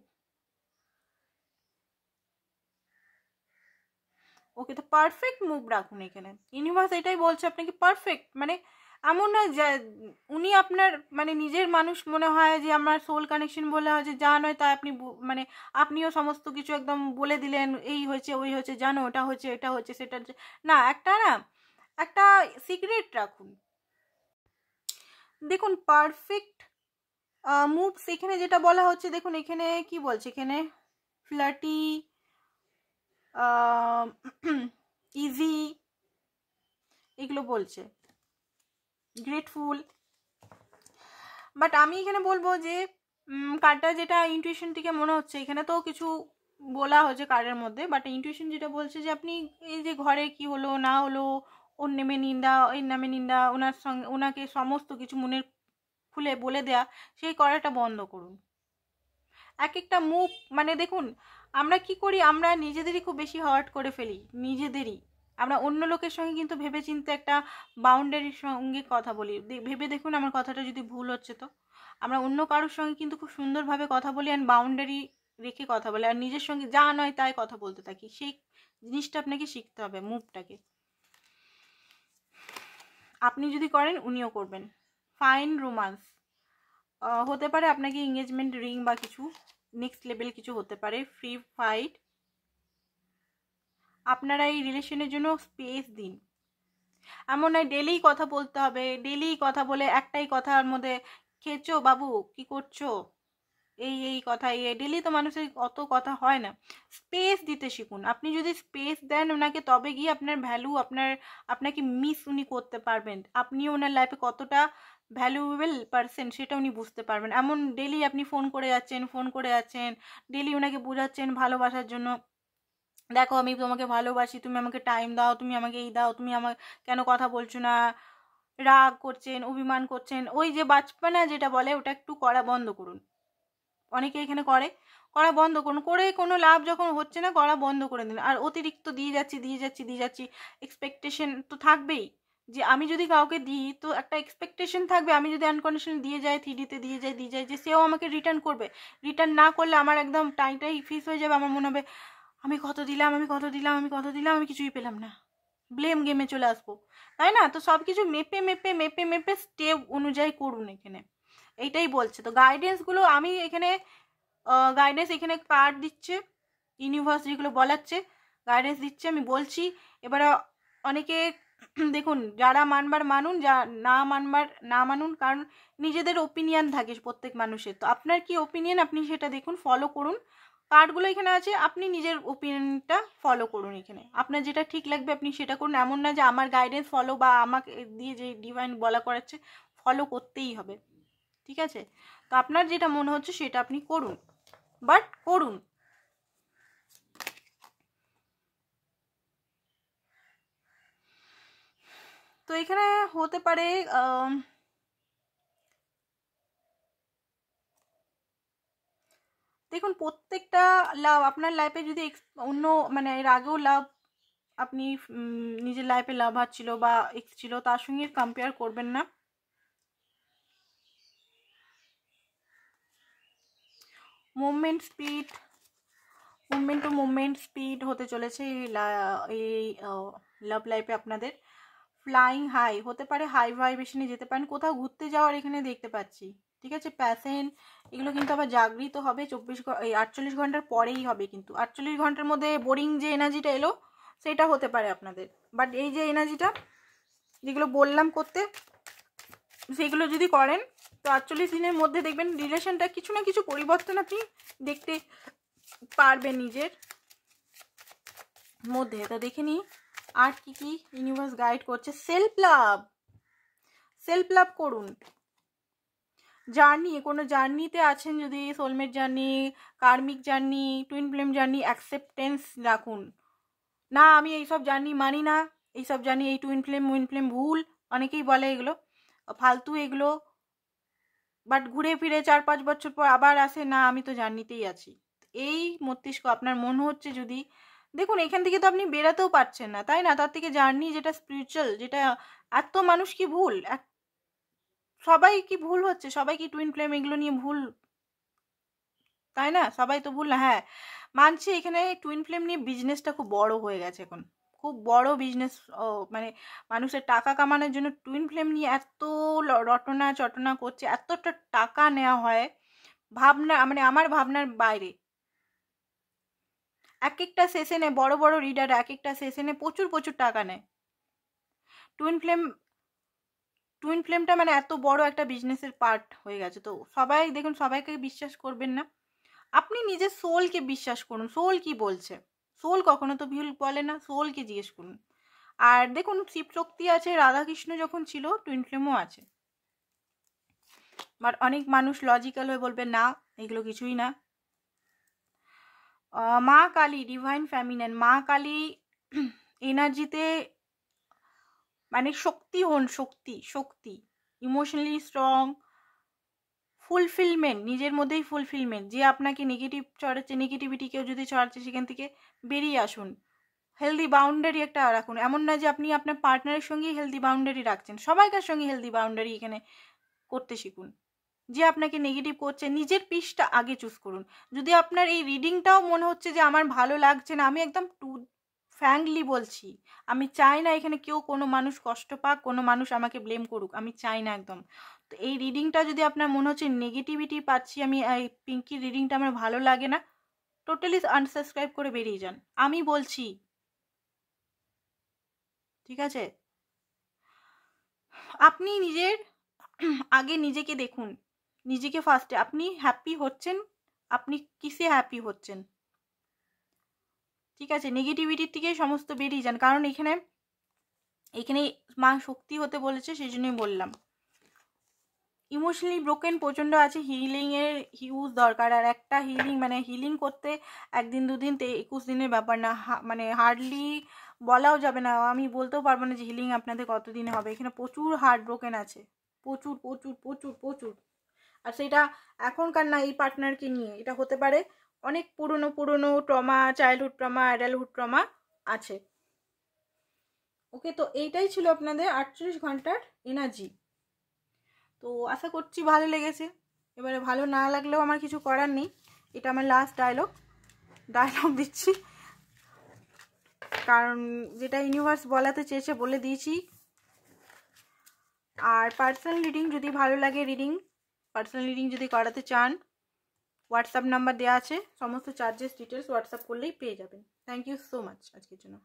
[SPEAKER 1] ওকে, তো পারফেক্ট মুভ রাখুন এখানে। ইউনিভার্স এটাই বলছে আপনাকে পারফেক্ট, মানে এমন না যে উনি আপনার মানে নিজের মানুষ মনে হয়, যে আমার সোল কানেকশন বলে হয়, যে যা নয় তা আপনি মানে আপনিও সমস্ত কিছু একদম বলে দিলেন, এই হয়েছে ওই হয়েছে, জানো ওটা হচ্ছে এটা হচ্ছে সেটা হচ্ছে, না একটা সিক্রেট রাখুন। দেখুন পারফেক্ট মুভস এখানে যেটা বলা হচ্ছে, দেখুন এখানে কি বলছে, এখানে ফ্লার্টি, ইজি, এগুলো বলছে, গ্রেটফুল। বাট আমি এখানে বলবো যে কার্ডটা যেটা ইনটুইশন থেকে মনে হচ্ছে, এখানে তো কিছু বলা হয়েছে কার্ডের মধ্যে, বাট ইনটুইশন যেটা বলছে যে আপনি এই যে ঘরে কি হলো না হলো, ওর নেমে নিন্দা, এর নামে নিন্দা, ওনার সঙ্গে ওনাকে সমস্ত কিছু মনের খুলে বলে দেয়া, সেই করাটা বন্ধ করুন। এক একটা মুখ, মানে দেখুন আমরা কি করি, আমরা নিজেদেরই খুব বেশি হার্ট করে ফেলি, নিজেদেরই। আমরা অন্য লোকের সঙ্গে কিন্তু ভেবে চিন্তে একটা বাউন্ডারির সঙ্গে কথা বলি, ভেবে দেখুন আমার কথাটা যদি ভুল হচ্ছে তো। আমরা অন্য কারোর সঙ্গে কিন্তু খুব সুন্দরভাবে কথা বলি, আর বাউন্ডারি রেখে কথা বলি, আর নিজের সঙ্গে যা নয় তাই কথা বলতে থাকি। সেই জিনিসটা আপনাকে শিখতে হবে, মুভটাকে। আপনি যদি করেন উনিও করবেন। ফাইন রোমান্স হতে পারে, আপনাকে এঙ্গেজমেন্ট রিং বা কিছু নেক্সট লেভেল কিছু হতে পারে। ফ্রি ফাইট, আপনারা এই রিলেশনের জন্য স্পেস দিন। এমন নয় ডেলি কথা বলতে হবে, ডেলি কথা বলে একটাই কথার মধ্যে, খেয়েছো বাবু, কি করছো, এই কথা, ডেলি তো মানুষের অত কথা হয় না। স্পেস দিতে শিখুন। আপনি যদি স্পেস দেন ওনাকে, তবে গিয়ে আপনার ভ্যালু, আপনাকে মিস উনি করতে পারবেন, আপনিও ওনার লাইফে কতটা ভ্যালুয়েবল পারসন সেটা উনি বুঝতে পারবেন। এমন ডেলি আপনি ফোন করে যাচ্ছেন, ডেলি ওনাকে বোঝাচ্ছেন ভালোবাসার জন্য, দেখো আমি তোমাকে ভালোবাসি, তুমি আমাকে টাইম দাও, তুমি আমাকে এই দাও, তুমি আমার কেন কথা বলছো না, রাগ করছেন, অভিমান করছেন, ওই যে বাচপানা যেটা বলে, ওটা একটু করা বন্ধ করুন। অনেকে এখানে করা বন্ধ করুন, করে কোনো লাভ যখন হচ্ছে না, করা বন্ধ করে দিন। আর অতিরিক্ত দিয়ে যাচ্ছি এক্সপেকটেশন তো থাকবেই, যে আমি যদি কাউকে দিই তো একটা এক্সপেকটেশন থাকবে। আমি যদি আনকন্ডিশনাল দিয়ে যাই, 3Dতে দিয়ে যাই, যে সেও আমাকে রিটার্ন করবে। রিটার্ন না করলে আমার একদম টাইটাই ফিস হয়ে যাবে। আমার মনে হবে আমি কত দিলাম, আমি কিছুই পেলাম না, ব্লেম গেমে চলে আসবো, তাই না? তো সব কিছু মেপে স্টেপ অনুযায়ী করুন এখানে, এইটাই বলছে। তো গাইডেন্সগুলো আমি এখানে, গাইডেন্স এখানে কার্ড দিচ্ছে, ইউনিভার্স যেগুলো বলাচ্ছে গাইডেন্স দিচ্ছে, আমি বলছি। এবারে অনেকে দেখুন, যারা মানবার মানুন, যা না মানবার না মানুন, কারণ নিজেদের ওপিনিয়ন থাকে প্রত্যেক মানুষের। তো আপনার কি ওপিনিয়ন আপনি সেটা দেখুন, ফলো করুন। কার্ডগুলো এখানে আছে, আপনি নিজের ওপিনিয়নটা ফলো করুন। এখানে আপনার যেটা ঠিক লাগবে আপনি সেটা করুন। এমন না যে আমার গাইডেন্স ফলো বা আমাকে দিয়ে যে ডিভাইন বলা করাচ্ছে ফলো করতেই হবে, ঠিক আছে? তো আপনার যেটা মনে হচ্ছে সেটা আপনি করুন, বাট করুন। তো এখানে হতে পারে দেখুন, প্রত্যেকটা লাভ আপনার লাইফে যদি অন্য মানে এর আগেও লাভ আপনি নিজের লাইফে লাভ ছিল বা এক্স ছিল, তার সঙ্গে কম্পেয়ার করবেন না। Movement speed, movement to movement speed হতে চলেছে এই লাভ লাইফে আপনাদের। ফ্লাইং হাই হতে পারে, হাই ভাইব্রেশনে যেতে পারেন, কোথাও ঘুরতে যাওয়ার এখানে দেখতে পাচ্ছি, ঠিক আছে? প্যাশন এগুলো কিন্তু আবার জাগৃত হবে 48 ঘন্টার পরেই হবে, কিন্তু 48 ঘন্টার মধ্যে বোরিং যে এনার্জিটা এলো সেটা হতে পারে আপনাদের। বাট এই যে এনার্জিটা যেগুলো বললাম করতে, সেগুলো যদি করেন তো 48 দিনের মধ্যে দেখবেন রিলেশনটা কিছু না কিছু পরিবর্তন আপনি দেখতে পারবেন নিজের মধ্যে। তো দেখে নিই আর কি কি ইউনিভার্স গাইড করছে। সেলফ লাভ, সেলফ লাভ করুন। জার্নি, কোনো জার্নিতে আছেন যদি, soulmate journey, karmic journey, twin flame journey, acceptance রাখুন। না আমি এইসব জার্নি মানি না, এইসব জার্নি, এই টুইন ফ্লেম ভুল, অনেকেই বলে এগুলো ফালতু এগুলো, বাট ঘুরে ফিরে 4-5 বছর পর আবার আসে, না আমি তো জার্নিতেই আছি। এই মস্তিষ্ক আপনার মনে হচ্ছে যদি, দেখুন এখান থেকে তো আপনি বেরাতেও পারছেন না, তাই না? তার থেকে জার্নি যেটা স্পিরিচুয়াল, যেটা এত মানুষ কি ভুল, সবাই কি ভুল হচ্ছে, সবাই কি টুইন ফ্লেম এগুলো নিয়ে ভুল, তাই না? সবাই তো ভুল না। হ্যাঁ মানছি, এখানে টুইন ফ্লেম নিয়ে বিজনেসটা খুব বড় হয়ে গেছে এখন, খুব বড় বিজনেস। মানে মানুষের টাকা কামানোর জন্য টুইন ফ্লেম নিয়ে এত রটনা চটনা করছে, এতটা টাকা নেওয়া হয় ভাবনা, মানে আমার ভাবনার বাইরে। এক একটা সেশনে বড় বড় রিডার এক একটা সেশনে প্রচুর প্রচুর টাকা নেয়। টুইন ফ্লেম, টুইন ফ্লেমটা মানে এত বড় একটা বিজনেসের পার্ট হয়ে গেছে। তো সবাই দেখুন, সবাইকে বিশ্বাস করবেন না, আপনি নিজের সোলকে বিশ্বাস করুন। সোল কি বলছে, সোল কখনো তো ভুল বলে না, সোলকে জিজ্ঞেস করুন। আর দেখুন শিব শক্তি আছে, রাধাকৃষ্ণ যখন ছিল টুইন ফ্লেমও আছে। বাট অনেক মানুষ লজিক্যাল হয়ে বলবে না এগুলো কিছুই না। মা কালী, ডিভাইন ফ্যামিনেন, মা কালী এনার্জিতে মানে শক্তি হন, শক্তি শক্তি, ইমোশনালি স্ট্রং, ফুলফিলমেন্ট, নিজের মধ্যেই ফুলফিলমেন্ট। যে আপনাকে নেগেটিভ ছড়াচ্ছে, নেগেটিভিটি কেউ যদি ছড়াচ্ছে সেখান থেকে বেরিয়ে আসুন। হেলদি বাউন্ডারি একটা রাখুন, এমন না যে আপনি আপনার পার্টনারের সঙ্গেই হেলদি বাউন্ডারি রাখছেন, সবাইকার সঙ্গে হেলদি বাউন্ডারি এখানে করতে শিখুন। যে আপনাকে নেগেটিভ করছে, নিজের পিসটা আগে চুজ করুন। যদি আপনার এই রিডিংটাও মনে হচ্ছে যে আমার ভালো লাগছে না, আমি একদম ফ্র্যাঙ্কলি বলছি, আমি চাই না এখানে কেউ কোনো মানুষ কষ্ট পাক, কোনো মানুষ আমাকে ব্লেম করুক, আমি চাই না একদম। তো এই রিডিংটা যদি আপনার মনে হচ্ছে নেগেটিভিটি পাচ্ছি, আমি এই পিঙ্কির রিডিংটা আমার ভালো লাগে না, টোটালি আনসাবস্ক্রাইব করে বেরিয়ে যান, আমি বলছি, ঠিক আছে? আপনি নিজের আগে নিজেকে দেখুন, নিজেকে ফার্স্টে, আপনি হ্যাপি হচ্ছেন, আপনি কিসে হ্যাপি হচ্ছেন, ঠিক আছে? নেগেটিভিটির থেকে সমস্ত বেরিয়ে যান, কারণ এখানে এখানে মা শক্তি হতে বলেছে, সেই জন্যই বললাম। ইমোশনালি ব্রোকেন প্রচণ্ড আছে, হিলিংয়ের হিউজ দরকার। আর একটা হিলিং মানে হিলিং করতে 1 দিন 2 দিন 21 দিনের ব্যাপার না, মানে হার্ডলি বলাও যাবে না, আমি বলতেও পারবো না যে হিলিং আপনাদের কতদিনে হবে। এখানে প্রচুর হার্ট ব্রোকেন আছে, প্রচুর প্রচুর প্রচুর প্রচুর। আর সেটা এখনকার না, এই পার্টনারকে নিয়ে, এটা হতে পারে অনেক পুরনো পুরনো trauma, childhood trauma, adulthood trauma আছে। ওকে, তো এইটাই ছিল আপনাদের 48 ঘন্টার এনার্জি। তো আশা করছি ভালো লেগেছে। এবারে ভালো না লাগলেও আমার কিছু করার নেই, এটা আমার লাস্ট ডায়লগ দিচ্ছি, কারণ যেটা ইউনিভার্স বলাতে চেয়েছে বলে দিয়েছি। আর পার্সোনাল রিডিং যদি ভালো লাগে, পার্সোনাল রিডিং যদি করাতে চান, হোয়াটসঅ্যাপ নাম্বার দেওয়া আছে, সমস্ত চার্জেস ডিটেলস হোয়াটসঅ্যাপ করলেই পেয়ে যাবেন। থ্যাংক ইউ সো মাচ আজকের জন্য।